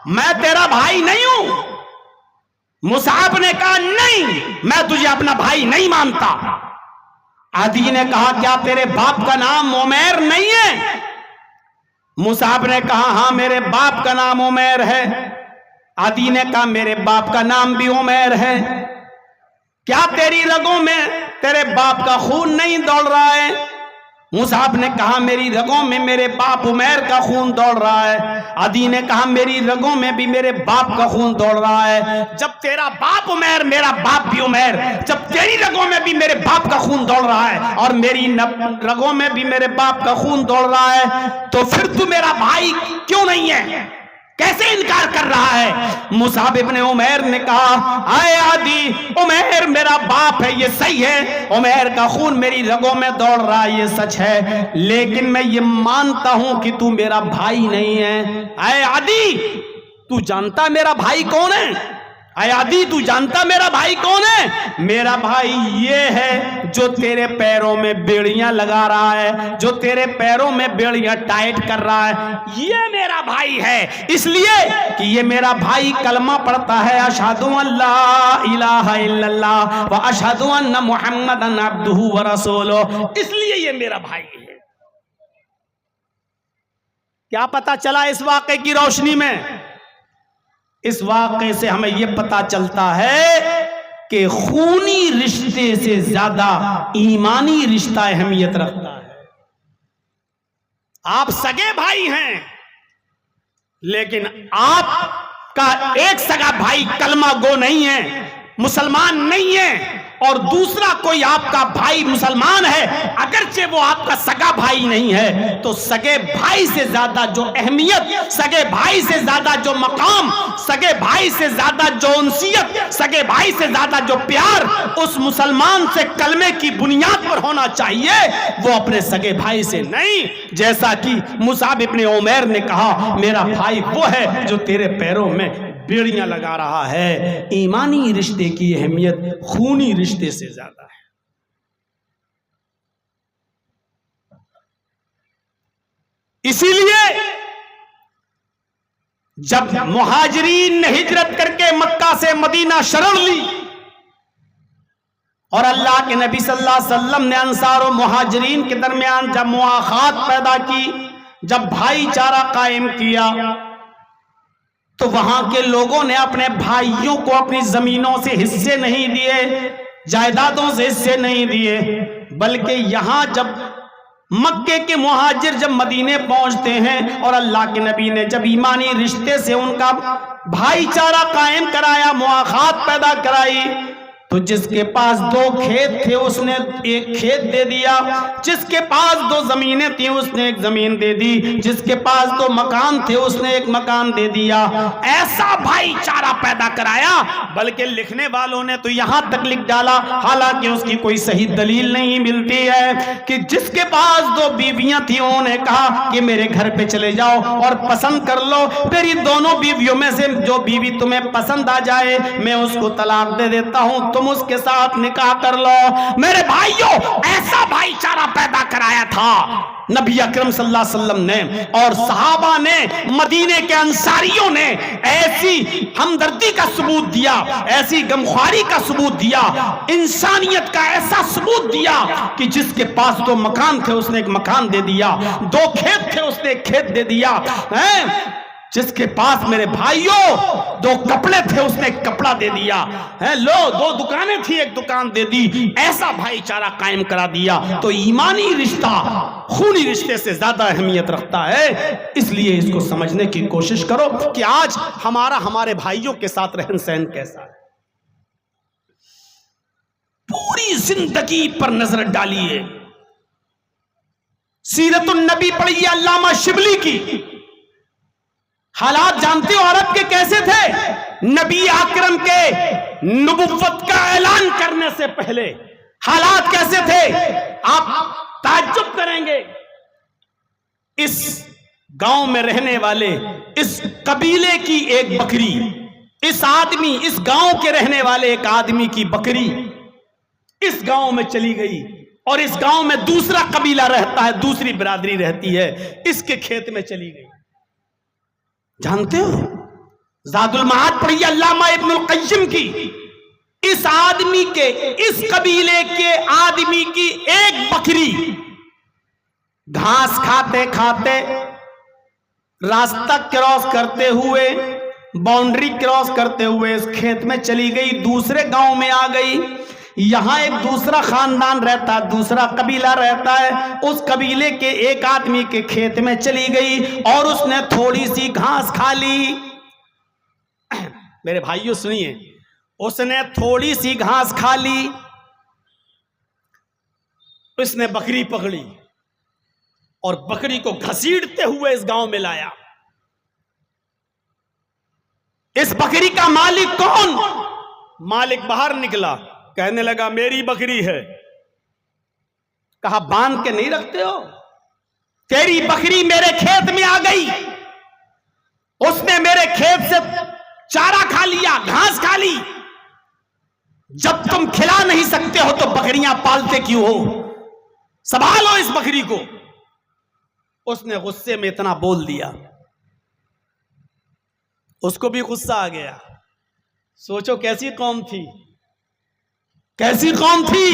میں تیرا بھائی نہیں ہوں۔ مصعب نے کہا نہیں، میں تجھے اپنا بھائی نہیں مانتا۔ عدی نے کہا کیا تیرے باپ کا نام عمیر نہیں ہے؟ مصعب نے کہا ہاں میرے باپ کا نام عمیر ہے۔ عدی نے کہا میرے باپ کا نام بھی عمیر ہے، کیا تیری رگوں میں تیرے باپ کا خون نہیں دوڑ رہا ہے؟ مصعب نے کہا میری رگوں میں میرے باپ عمیر کا خون دوڑ رہا ہے۔ عدی نے کہا میری رگوں میں بھی میرے باپ کا خون دوڑ رہا ہے۔ جب تیرا باپ عمیر میرا باپ بھی عمیر، جب تیری رگوں میں بھی میرے باپ کا خون دوڑ رہا ہے اور میری رگوں میں بھی میرے باپ کا خون دوڑ رہا ہے تو پھر تو میرا بھائی کیوں نہیں ہے؟ کیسے انکار کر رہا ہے؟ مصعب ابن عمیر نے کہا اے عادی، عمیر میرا باپ ہے، یہ صحیح ہے، عمیر کا خون میری رگوں میں دوڑ رہا ہے، یہ سچ ہے، لیکن میں یہ مانتا ہوں کہ تو میرا بھائی نہیں ہے۔ اے عادی، تو جانتا میرا بھائی کون ہے؟ اے عادی، تو جانتا میرا بھائی کون ہے؟ میرا بھائی یہ ہے جو تیرے پیروں میں بیڑیاں لگا رہا ہے، جو تیرے پیروں میں بیڑیاں ٹائٹ کر رہا ہے، یہ میرا بھائی ہے، اس لیے کہ یہ میرا بھائی کلمہ پڑھتا ہے، اشہد ان لا الہ الا اللہ و اشہد ان محمدن عبدہ و رسولہ، اس لیے یہ میرا بھائی ہے۔ کیا پتا چلا اس واقعے کی روشنی میں؟ اس واقعے سے ہمیں یہ پتا چلتا ہے کہ خونی رشتے سے زیادہ ایمانی رشتہ اہمیت رکھتا ہے۔ آپ سگے بھائی ہیں، لیکن آپ کا ایک سگا بھائی کلمہ گو نہیں ہے، مسلمان نہیں ہے، اور دوسرا کوئی آپ کا بھائی مسلمان ہے، اگرچہ وہ آپ کا سگا بھائی نہیں ہے، تو سگے بھائی سے زیادہ جو اہمیت، سگے بھائی سے زیادہ جو مقام، سگے بھائی سے زیادہ جو انسیت، سگے بھائی سے زیادہ جو پیار اس مسلمان سے کلمے کی بنیاد پر ہونا چاہیے، وہ اپنے سگے بھائی سے نہیں۔ جیسا کہ مصعب ابن عمیر نے کہا میرا بھائی وہ ہے جو تیرے پیروں میں بیڑیاں لگا رہا ہے۔ ایمانی رشتے کی اہمیت خونی رشتے سے زیادہ ہے۔ اسی لیے جب مہاجرین نے ہجرت کر کے مکہ سے مدینہ شرن لی اور اللہ کے نبی صلی اللہ علیہ وسلم نے انصار و مہاجرین کے درمیان جب مواخات پیدا کی، جب بھائی چارہ قائم کیا، تو وہاں کے لوگوں نے اپنے بھائیوں کو اپنی زمینوں سے حصے نہیں دیے، جائیدادوں سے حصے نہیں دیے، بلکہ یہاں جب مکے کے مہاجر جب مدینے پہنچتے ہیں اور اللہ کے نبی نے جب ایمانی رشتے سے ان کا بھائی چارہ قائم کرایا، مواخات پیدا کرائی، تو جس کے پاس 2 کھیت تھے اس نے 1 کھیت دے دیا، جس کے پاس 2 زمینیں تھیں اس نے 1 زمین دے دی، جس کے پاس 2 مکان تھے اس نے 1 مکان دے دیا۔ ایسا بھائی چارہ پیدا کرایا، بلکہ لکھنے والوں نے تو یہاں تک لکھ ڈالا، حالانکہ اس کی کوئی صحیح دلیل نہیں ملتی ہے، کہ جس کے پاس 2 بیویاں تھیں انہوں نے کہا کہ میرے گھر پہ چلے جاؤ اور پسند کر لو، میری دونوں بیویوں میں سے جو بیوی تمہیں پسند آ جائے میں اس کو طلاق دے دیتا ہوں، تم اس کے ساتھ نکاح کر لو۔ میرے بھائیوں، ایسا بھائی چارہ پیدا کرایا تھا نبی اکرم صلی اللہ علیہ وسلم نے، اور صحابہ نے، مدینے کے انصاریوں نے ایسی ہمدردی کا ثبوت دیا، ایسی غمخواری کا ثبوت دیا، انسانیت کا ایسا ثبوت دیا کہ جس کے پاس 2 مکان تھے اس نے 1 مکان دے دیا، 2 کھیت تھے اس نے 1 کھیت دے دیا، جس کے پاس میرے بھائیوں 2 کپڑے تھے اس نے 1 کپڑا دے دیا، لو 2 دکانیں تھی 1 دکان دے دی، ایسا بھائی چارہ قائم کرا دیا۔ تو ایمانی رشتہ خونی رشتے سے زیادہ اہمیت رکھتا ہے۔ اس لیے اس کو سمجھنے کی کوشش کرو کہ آج ہمارے بھائیوں کے ساتھ رہن سہن کیسا ہے۔ پوری زندگی پر نظر ڈالیے، سیرت النبی پڑھیے علامہ شبلی کی، حالات جانتے ہو عرب کے کیسے تھے؟ نبی اکرم کے نبوت کا اعلان کرنے سے پہلے حالات کیسے تھے؟ آپ تعجب کریں گے، اس گاؤں میں رہنے والے اس قبیلے کی 1 بکری، اس گاؤں کے رہنے والے ایک آدمی کی بکری اس گاؤں میں چلی گئی، اور اس گاؤں میں دوسرا قبیلہ رہتا ہے، دوسری برادری رہتی ہے، اس کے کھیت میں چلی گئی۔ جانتے ہو زاد المعاد پڑھی علامہ ابن القیم کی، اس آدمی کے، اس قبیلے کے آدمی کی 1 بکری گھاس کھاتے کھاتے راستہ کراس کرتے ہوئے، باؤنڈری کراس کرتے ہوئے اس کھیت میں چلی گئی، دوسرے گاؤں میں آ گئی۔ یہاں ایک دوسرا خاندان رہتا ہے، دوسرا قبیلہ رہتا ہے، اس قبیلے کے 1 آدمی کے کھیت میں چلی گئی اور اس نے تھوڑی سی گھاس کھا لی۔ میرے بھائیو سنیے، اس نے تھوڑی سی گھاس کھا لی، اس نے بکری پکڑی اور بکری کو گھسیٹتے ہوئے اس گاؤں میں لایا، اس بکری کا مالک کون؟ مالک باہر نکلا، کہنے لگا میری بکری ہے۔ کہا باندھ کے نہیں رکھتے ہو؟ تیری بکری میرے کھیت میں آ گئی، اس نے میرے کھیت سے چارہ کھا لیا، گھاس کھا لی، جب تم کھلا نہیں سکتے ہو تو بکریاں پالتے کیوں ہو؟ سنبھالو اس بکری کو۔ اس نے غصے میں اتنا بول دیا، اس کو بھی غصہ آ گیا۔ سوچو کیسی قوم تھی، کیسی قوم تھی۔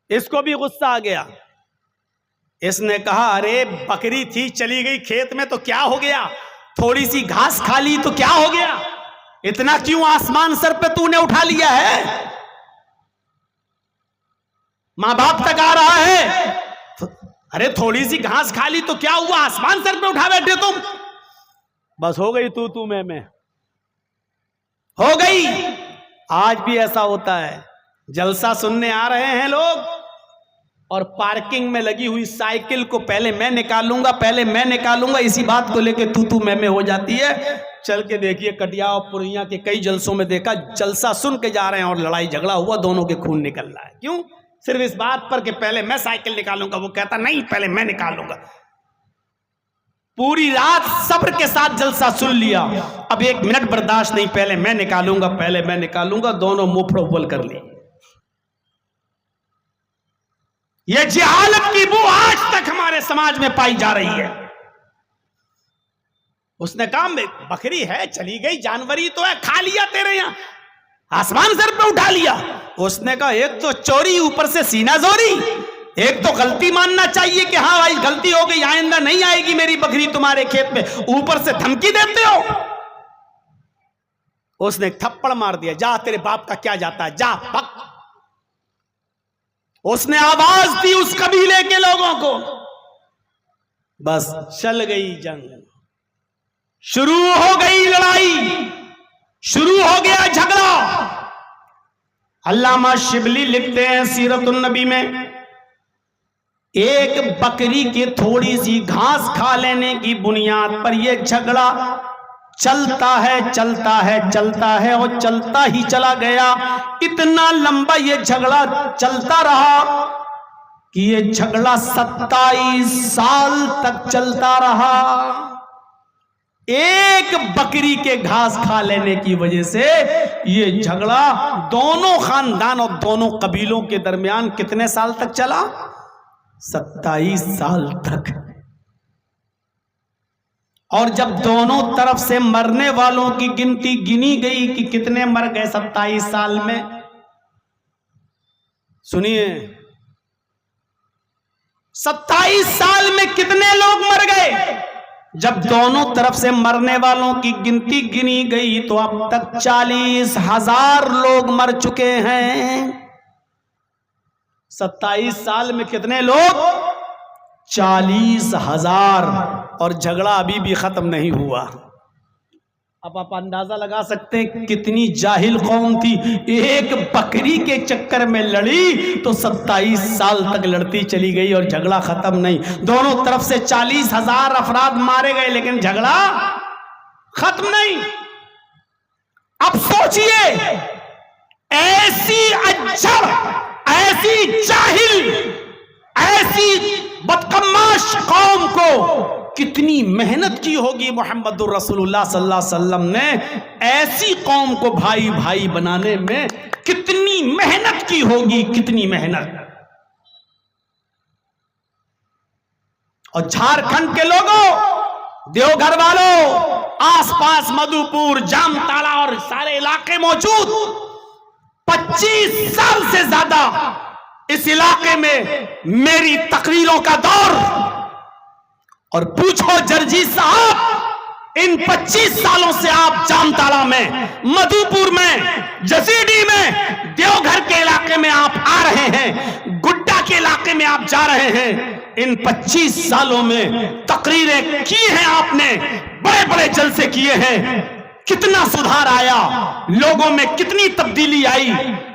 اس کو بھی غصہ آ گیا۔ اس نے کہا ارے بکری تھی چلی گئی کھیت میں تو کیا ہو گیا، تھوڑی سی گھاس کھا لی تو کیا ہو گیا، اتنا کیوں آسمان سر پہ تو نے اٹھا لیا ہے؟ ماں باپ تک آ رہا ہے، ارے تھوڑی سی گھاس کھا لی تو کیا ہوا، آسمان سر پہ اٹھا بیٹھے تم۔ بس ہو گئی تو میں ہو گئی۔ آج بھی ایسا ہوتا ہے، جلسہ سننے آ رہے ہیں لوگ اور پارکنگ میں لگی ہوئی سائیکل کو پہلے میں نکالوں گا، اسی بات کو لے کے تو میں ہو جاتی ہے۔ چل کے دیکھیے کٹیا اور پورنیہ کے کئی جلسوں میں دیکھا، جلسہ سن کے جا رہے ہیں اور لڑائی جھگڑا ہوا، دونوں کے خون نکل رہا ہے۔ کیوں؟ صرف اس بات پر کہ پہلے میں سائیکل نکالوں گا، وہ کہتا نہیں پہلے میں نکالوں گا۔ پوری رات صبر کے ساتھ جلسہ سن لیا، اب 1 منٹ برداشت نہیں، پہلے میں نکالوں گا، دونوں منہ پھڑول کر لی۔ یہ جہالت کی بو آج تک ہمارے سماج میں پائی جا رہی ہے۔ اس نے کہا بکری ہے چلی گئی، جانوری تو ہے، کھا لیا تیرے یہاں، آسمان سر پہ اٹھا لیا۔ اس نے کہا ایک تو چوری، اوپر سے سینہ زوری، ایک تو غلطی ماننا چاہیے کہ ہاں بھائی غلطی ہو گئی، آئندہ نہیں آئے گی میری بکری تمہارے کھیت میں، اوپر سے دھمکی دیتے ہو۔ اس نے ایک تھپڑ مار دیا، جا تیرے باپ کا کیا جاتا ہے، جا بک۔ اس نے آواز دی اس قبیلے کے لوگوں کو، بس چل گئی جنگ، شروع ہو گئی لڑائی، شروع ہو گیا جھگڑا۔ علامہ شبلی لکھتے ہیں سیرت النبی میں، ایک بکری کے تھوڑی سی گھاس کھا لینے کی بنیاد پر یہ جھگڑا چلتا ہے اور چلتا ہی چلا گیا۔ اتنا لمبا یہ جھگڑا چلتا رہا کہ یہ جھگڑا 27 سال تک چلتا رہا، ایک بکری کے گھاس کھا لینے کی وجہ سے۔ یہ جھگڑا دونوں خاندان اور دونوں قبیلوں کے درمیان کتنے سال تک چلا؟ 27 سال تک۔ اور جب دونوں طرف سے مرنے والوں کی گنتی گنی گئی کہ کتنے مر گئے 27 سال میں، سنیے 27 سال میں کتنے لوگ مر گئے؟ جب دونوں طرف سے مرنے والوں کی گنتی گنی گئی تو اب تک 40,000 لوگ مر چکے ہیں۔ 27 سال میں کتنے لوگ؟ 40,000، اور جھگڑا ابھی بھی ختم نہیں ہوا۔ اب آپ اندازہ لگا سکتے ہیں کتنی جاہل قوم تھی، ایک بکری کے چکر میں لڑی تو 27 سال تک لڑتی چلی گئی اور جھگڑا ختم نہیں۔ دونوں طرف سے 40,000 افراد مارے گئے لیکن جھگڑا ختم نہیں۔ اب سوچئے ایسی اجڑ، ایسی جاہل، ایسی بدقماش قوم کو کتنی محنت کی ہوگی محمد الرسول اللہ صلی اللہ علیہ وسلم نے، ایسی قوم کو بھائی بھائی بنانے میں کتنی محنت کی ہوگی، کتنی محنت۔ اور جھارکھنڈ کے لوگوں، دیوگھر والوں، آس پاس مدھوپور، جام تاڑا اور سارے علاقے موجود، 25 سال سے زیادہ اس علاقے میں میری تقریروں کا دور، اور پوچھو جرجی صاحب ان 25 سالوں سے آپ جام تاڑا میں، مدھوپور میں، جسیڈی میں، دیوگھر کے علاقے میں آپ آ رہے ہیں، گڈا کے علاقے میں آپ جا رہے ہیں، ان 25 سالوں میں تقریریں کی ہیں آپ نے، بڑے بڑے جلسے کیے ہیں، کتنا سدھار آیا، لوگوں میں کتنی تبدیلی آئی،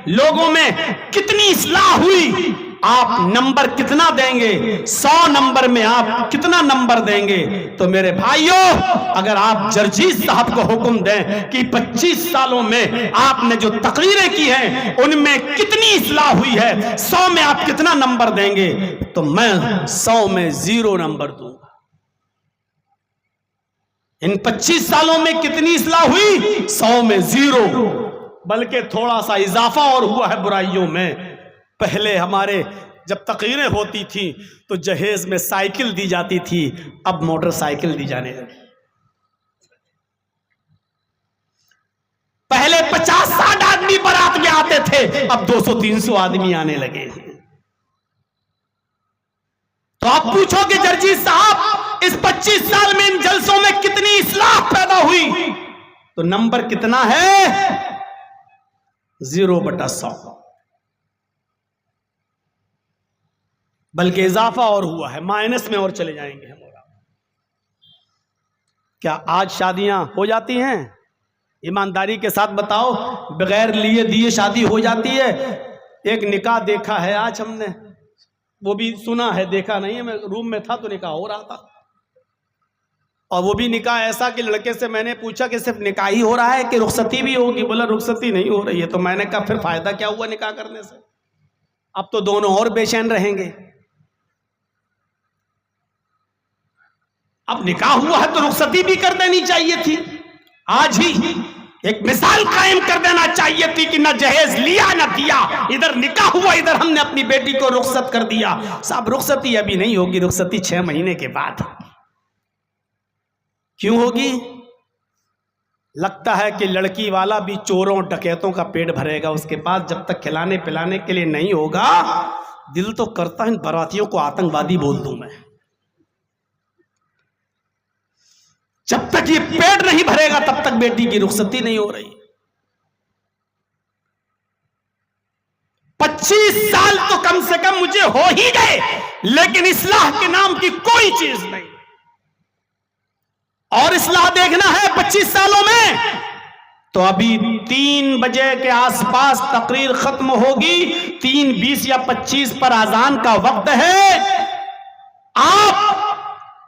لوگوں میں کتنی اصلاح ہوئی، آپ نمبر کتنا دیں گے؟ 100 نمبر میں آپ کتنا نمبر دیں گے؟ تو میرے بھائیوں، اگر آپ جرجیز صاحب کو حکم دیں کہ 25 سالوں میں آپ نے جو تقریریں کی ہیں ان میں کتنی اصلاح ہوئی ہے، 100 میں آپ کتنا نمبر دیں گے؟ تو میں 100 میں 0 نمبر دوں گا۔ ان 25 سالوں میں کتنی اصلاح ہوئی؟ 100 میں 0، بلکہ تھوڑا سا اضافہ اور ہوا ہے برائیوں میں۔ پہلے ہمارے جب تقریریں ہوتی تھیں تو جہیز میں سائیکل دی جاتی تھی، اب موٹر سائیکل دی جانے لگی۔ پہلے 50-60 آدمی بارات میں آتے تھے، اب 200-300 آدمی آنے لگے ہیں۔ تو آپ پوچھو کہ جرجیز صاحب اس 25 سال میں ان جلسوں میں کتنی اصلاح پیدا ہوئی؟ تو نمبر کتنا ہے؟ 0/100، بلکہ اضافہ اور ہوا ہے، مائنس میں اور چلے جائیں گے ہم۔ کیا آج شادیاں ہو جاتی ہیں؟ ایمانداری کے ساتھ بتاؤ، بغیر لیے دیے شادی ہو جاتی ہے؟ ایک نکاح دیکھا ہے آج ہم نے، وہ بھی سنا ہے، دیکھا نہیں ہے، میں روم میں تھا تو نکاح ہو رہا تھا، اور وہ بھی نکاح ایسا کہ لڑکے سے میں نے پوچھا کہ صرف نکاح ہی ہو رہا ہے کہ رخصتی بھی ہوگی؟ بولا رخصتی نہیں ہو رہی ہے۔ تو میں نے کہا پھر فائدہ کیا ہوا نکاح کرنے سے؟ اب تو دونوں اور بے چین رہیں گے۔ اب نکاح ہوا ہے تو رخصتی بھی کر دینی چاہیے تھی، آج ہی ایک مثال قائم کر دینا چاہیے تھی کہ نہ جہیز لیا نہ دیا، ادھر نکاح ہوا، ادھر ہم نے اپنی بیٹی کو رخصت کر دیا۔ صاحب رخصتی ابھی نہیں ہوگی، رخصتی 6 مہینے کے بعد۔ کیوں ہوگی؟ لگتا ہے کہ لڑکی والا بھی چوروں ڈکیتوں کا پیٹ بھرے گا، اس کے پاس جب تک کھلانے پلانے کے لیے نہیں ہوگا، دل تو کرتا ہے ان براتیوں کو آتنکوادی بول دوں میں۔ جب تک یہ پیٹ نہیں بھرے گا تب تک بیٹی کی رخصتی نہیں ہو رہی۔ 25 سال تو کم سے کم مجھے ہو ہی گئے، لیکن اصلاح کے نام کی کوئی چیز نہیں۔ اور اصلاح دیکھنا ہے 25 سالوں میں تو ابھی 3 بجے کے آس پاس تقریر ختم ہوگی، 3:20 یا 25 پر اذان کا وقت ہے۔ آپ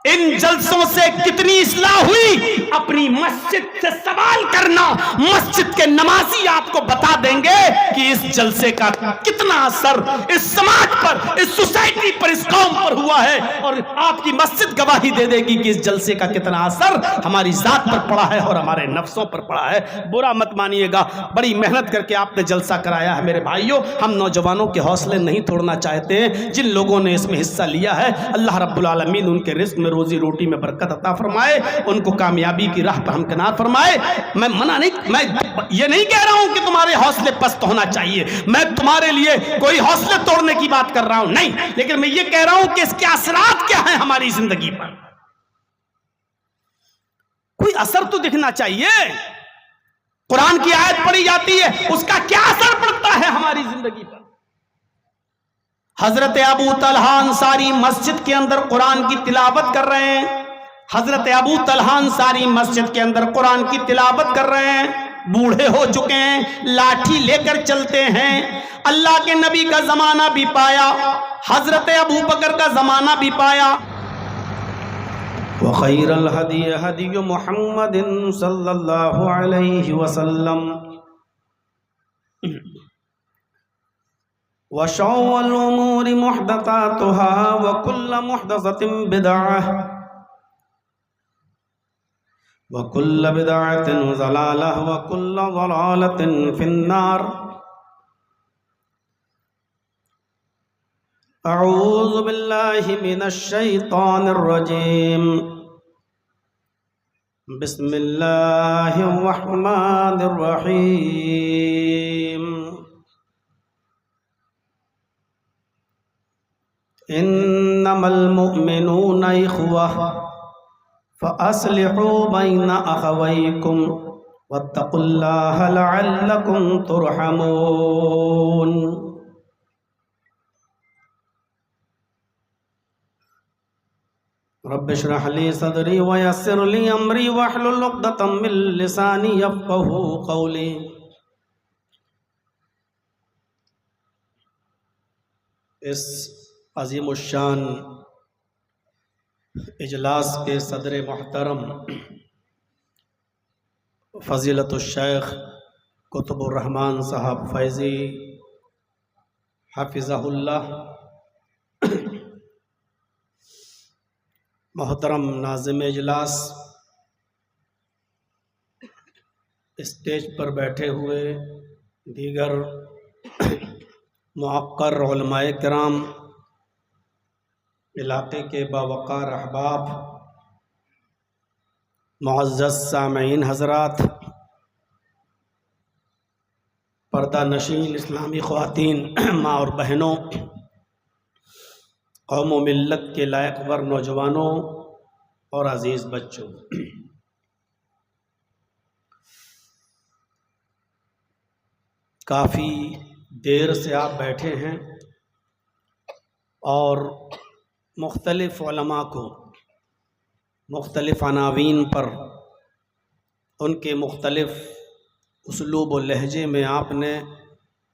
ان جلسوں سے کتنی اصلاح ہوئی؟ اپنی مسجد سے سوال کرنا، مسجد کے نمازی آپ کو بتا دیں گے کہ اس جلسے کا کتنا اثر اس سماج پر، اس سوسائٹی پر، اس قوم پر ہوا ہے، اور آپ کی مسجد گواہی دے دے گی کہ اس جلسے کا کتنا اثر ہماری ذات پر پڑا ہے اور ہمارے نفسوں پر پڑا ہے۔ برا مت مانیے گا، بڑی محنت کر کے آپ نے جلسہ کرایا ہے میرے بھائیوں۔ ہم نوجوانوں کے حوصلے نہیں توڑنا چاہتے ہیں، جن لوگوں نے اس میں حصہ لیا ہے اللہ رب العالمین ان کے رزق میں، روزی روٹی میں برکت عطا فرمائے، ان کو کامیابی کی راہ پر ہمکنار فرمائے۔ میں منع نہیں، میں یہ نہیں کہہ رہا ہوں کہ تمہارے حوصلے پست ہونا چاہیے، میں تمہارے لیے کوئی حوصلے توڑنے کی بات کر رہا ہوں نہیں، لیکن میں یہ کہہ رہا ہوں کہ اس کے اثرات کیا ہیں ہماری زندگی پر۔ کوئی اثر تو دکھنا چاہیے۔ قرآن کی آیت پڑھی جاتی ہے، اس کا کیا اثر پڑتا ہے ہماری زندگی پر؟ حضرت ابو طلحہ انصاری مسجد کے اندر قرآن کی تلاوت کر رہے ہیں، حضرت ابو طلحہ انصاری مسجد کے اندر قرآن کی تلاوت کر رہے ہیں، بوڑھے ہو چکے ہیں، لاٹھی لے کر چلتے ہیں۔ اللہ کے نبی کا زمانہ بھی پایا، حضرت ابو بکر کا زمانہ بھی پایا۔ وخیر الہدی ہدی محمد صلی اللہ علیہ وسلم وشر الامور محدثاتها وكل محدثة بدعة وكل بدعة ضلالة وكل ضلالة في النار۔ اعوذ باللہ من الشیطان الرجیم، بسم اللہ الرحمن الرحیم۔ انما المؤمنون اخوة فاصلحوا بین اخویکم واتقوا اللہ لعلکم ترحمون۔ رب اشرح لي صدري ويسر لي امري واحلل عقدة من لساني يفقهوا قولي۔ اس عظیم الشان اجلاس کے صدر محترم فضیلت الشیخ قطب الرحمن صاحب فیضی حفظہ اللہ، محترم ناظم اجلاس، اسٹیج پر بیٹھے ہوئے دیگر معقر علماء کرام، علاقے کے باوقار احباب، معزز سامعین حضرات، پردہ نشین اسلامی خواتین، ماں اور بہنوں، قوم و ملت کے لائق ور نوجوانوں اور عزیز بچوں، کافی دیر سے آپ بیٹھے ہیں اور مختلف علماء کو مختلف عناوین پر ان کے مختلف اسلوب و لہجے میں آپ نے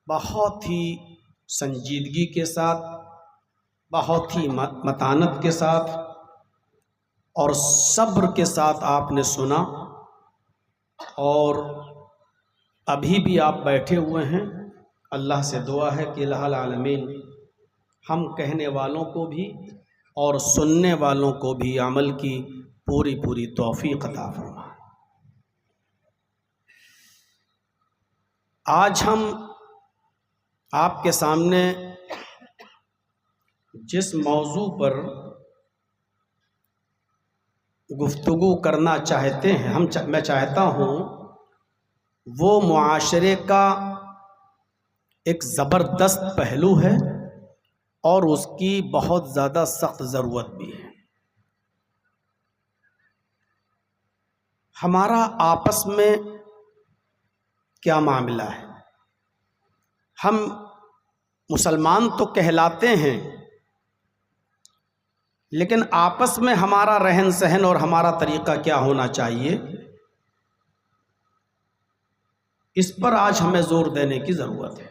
بہت ہی سنجیدگی کے ساتھ، بہت ہی متانت کے ساتھ اور صبر کے ساتھ آپ نے سنا، اور ابھی بھی آپ بیٹھے ہوئے ہیں۔ اللہ سے دعا ہے کہ الہ العالمین ہم کہنے والوں کو بھی اور سننے والوں کو بھی عمل کی پوری توفیق عطا فرمائے۔ آج ہم آپ کے سامنے جس موضوع پر گفتگو کرنا چاہتے ہیں، میں چاہتا ہوں وہ معاشرے کا ایک زبردست پہلو ہے اور اس کی بہت زیادہ سخت ضرورت بھی ہے۔ ہمارا آپس میں کیا معاملہ ہے؟ ہم مسلمان تو کہلاتے ہیں، لیکن آپس میں ہمارا رہن سہن اور ہمارا طریقہ کیا ہونا چاہیے، اس پر آج ہمیں زور دینے کی ضرورت ہے۔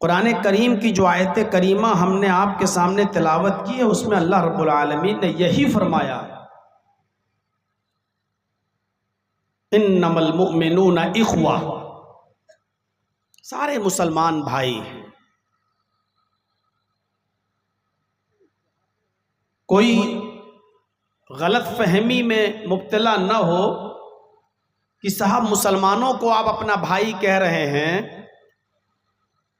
قرآن کریم کی جو آیت کریمہ ہم نے آپ کے سامنے تلاوت کی ہے، اس میں اللہ رب العالمین نے یہی فرمایا، انما المؤمنون اخوہ، سارے مسلمان بھائی ہیں۔ کوئی غلط فہمی میں مبتلا نہ ہو کہ صاحب مسلمانوں کو آپ اپنا بھائی کہہ رہے ہیں،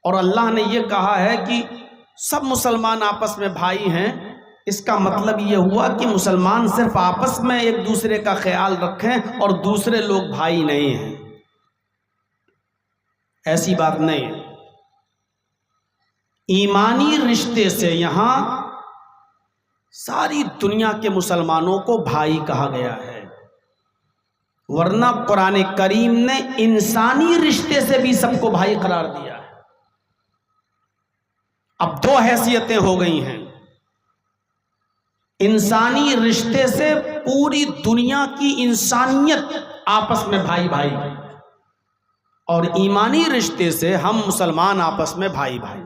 اور اللہ نے یہ کہا ہے کہ سب مسلمان آپس میں بھائی ہیں، اس کا مطلب یہ ہوا کہ مسلمان صرف آپس میں ایک دوسرے کا خیال رکھیں اور دوسرے لوگ بھائی نہیں ہیں۔ ایسی بات نہیں ہے۔ ایمانی رشتے سے یہاں ساری دنیا کے مسلمانوں کو بھائی کہا گیا ہے، ورنہ قرآن کریم نے انسانی رشتے سے بھی سب کو بھائی قرار دیا ہے۔ اب دو حیثیتیں ہو گئی ہیں، انسانی رشتے سے پوری دنیا کی انسانیت آپس میں بھائی بھائی، اور ایمانی رشتے سے ہم مسلمان آپس میں بھائی بھائی۔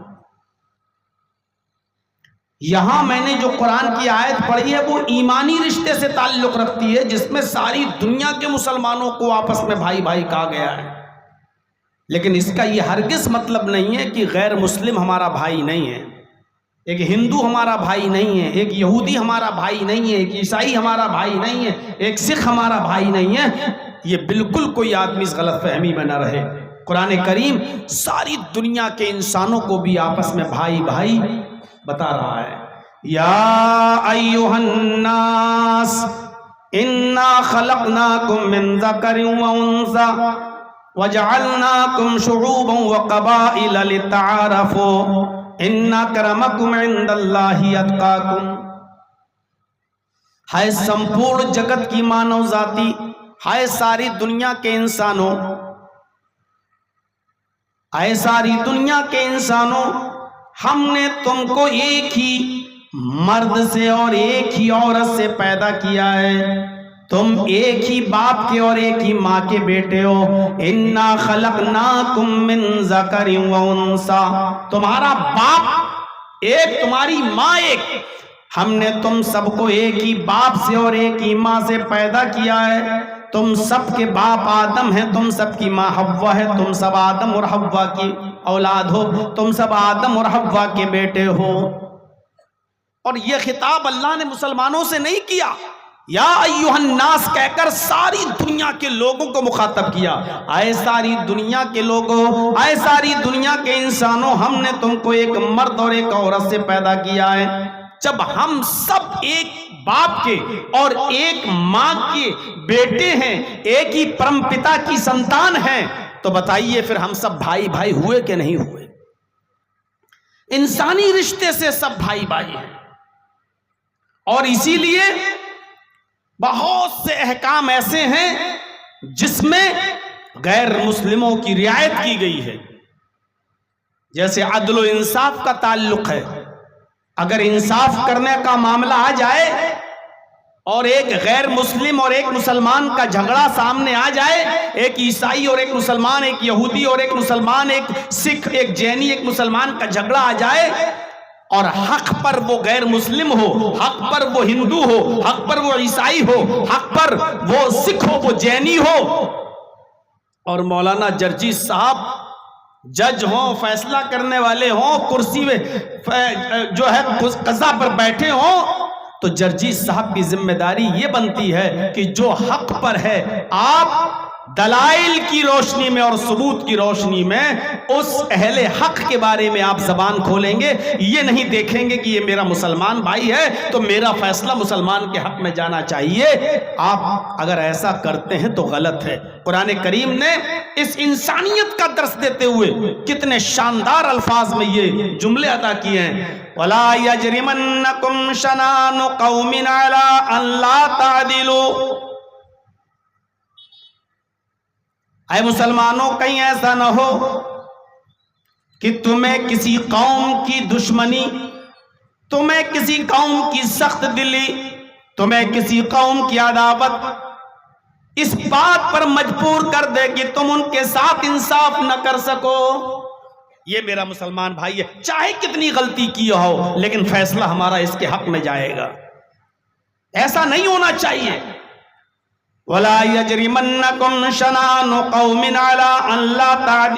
یہاں میں نے جو قرآن کی آیت پڑھی ہے وہ ایمانی رشتے سے تعلق رکھتی ہے، جس میں ساری دنیا کے مسلمانوں کو آپس میں بھائی بھائی کہا گیا ہے، لیکن اس کا یہ ہرگز مطلب نہیں ہے کہ غیر مسلم ہمارا بھائی نہیں ہے، ایک ہندو ہمارا بھائی نہیں ہے، ایک یہودی ہمارا بھائی نہیں ہے، ایک عیسائی ہمارا بھائی نہیں ہے، ایک سکھ ہمارا بھائی نہیں ہے۔ یہ بالکل کوئی آدمی اس غلط فہمی میں نہ رہے۔ قرآن کریم ساری دنیا کے انسانوں کو بھی آپس میں بھائی بھائی بتا رہا ہے۔ یا ایھا الناس انا خلقناکم من ذکر و انثی وجعلناکم شعوبا وقبائل لتعارفوا ان اکرمکم عند اللہ اتقاکم۔ ہے سمپورن جگت کی مانو ذاتی، ہے ساری دنیا کے انسانوں، اے ساری دنیا کے انسانوں، ہم نے تم کو ایک ہی مرد سے اور ایک ہی عورت سے پیدا کیا ہے، تم ایک ہی باپ کے اور ایک ہی ماں کے بیٹے ہو. انا خلقناکم من ذکر و انثی، تمہارا باپ ایک، تمہاری ماں ایک. ہم نے تم سب کو ایک ہی باپ سے اور ایک ہی ماں سے پیدا کیا ہے. تم سب کے باپ آدم ہیں، تم سب کی ماں حوا ہے. تم سب آدم اور حوا کی اولاد ہو، تم سب آدم اور حوا کے بیٹے ہو. اور یہ خطاب اللہ نے مسلمانوں سے نہیں کیا، یا ایھا الناس کہہ کر ساری دنیا کے لوگوں کو مخاطب کیا. اے ساری دنیا کے لوگوں، اے ساری دنیا کے انسانوں، ہم نے تم کو ایک مرد اور ایک عورت سے پیدا کیا ہے. جب ہم سب ایک باپ کے اور ایک ماں کے بیٹے ہیں، ایک ہی پرم پتا کی سنتان ہیں، تو بتائیے پھر ہم سب بھائی بھائی ہوئے کہ نہیں ہوئے؟ انسانی رشتے سے سب بھائی بھائی ہیں. اور اسی لیے بہت سے احکام ایسے ہیں جس میں غیر مسلموں کی رعایت کی گئی ہے. جیسے عدل و انصاف کا تعلق ہے. اگر انصاف کرنے کا معاملہ آ جائے اور ایک غیر مسلم اور ایک مسلمان کا جھگڑا سامنے آ جائے، ایک عیسائی اور ایک مسلمان، ایک یہودی اور ایک مسلمان، ایک سکھ ایک جینی ایک مسلمان کا جھگڑا آ جائے، اور حق پر وہ غیر مسلم ہو، حق پر وہ ہندو ہو، حق پر وہ عیسائی ہو، حق پر وہ سکھ ہو، وہ جینی ہو، اور مولانا جرجی صاحب جج ہوں، فیصلہ کرنے والے ہوں، کرسی میں جو ہے قضا پر بیٹھے ہوں، تو جرجی صاحب کی ذمہ داری یہ بنتی ہے کہ جو حق پر ہے آپ دلائل کی روشنی میں اور ثبوت کی روشنی میں اس اہل حق کے بارے میں آپ زبان کھولیں گے. یہ نہیں دیکھیں گے کہ یہ میرا مسلمان بھائی ہے تو میرا فیصلہ مسلمان کے حق میں جانا چاہیے. آپ اگر ایسا کرتے ہیں تو غلط ہے. قرآن کریم نے اس انسانیت کا درس دیتے ہوئے کتنے شاندار الفاظ میں یہ جملے ادا کیے ہیں. وَلَا يَجْرِمَنَّكُمْ شَنَانُ قَوْمٍ عَلَىٰ أَن لَا تَعْدِلُوا. اے مسلمانوں، کہیں ایسا نہ ہو کہ تمہیں کسی قوم کی دشمنی، تمہیں کسی قوم کی سخت دلی، تمہیں کسی قوم کی عداوت اس بات پر مجبور کر دے کہ تم ان کے ساتھ انصاف نہ کر سکو. یہ میرا مسلمان بھائی ہے، چاہے کتنی غلطی کی ہو لیکن فیصلہ ہمارا اس کے حق میں جائے گا. ایسا نہیں ہونا چاہیے. وَلَا يَجْرِمَنَّكُمْ شَنَانُ قَوْمٍ عَلَىٰ أَن لَا تَعْدِلُوا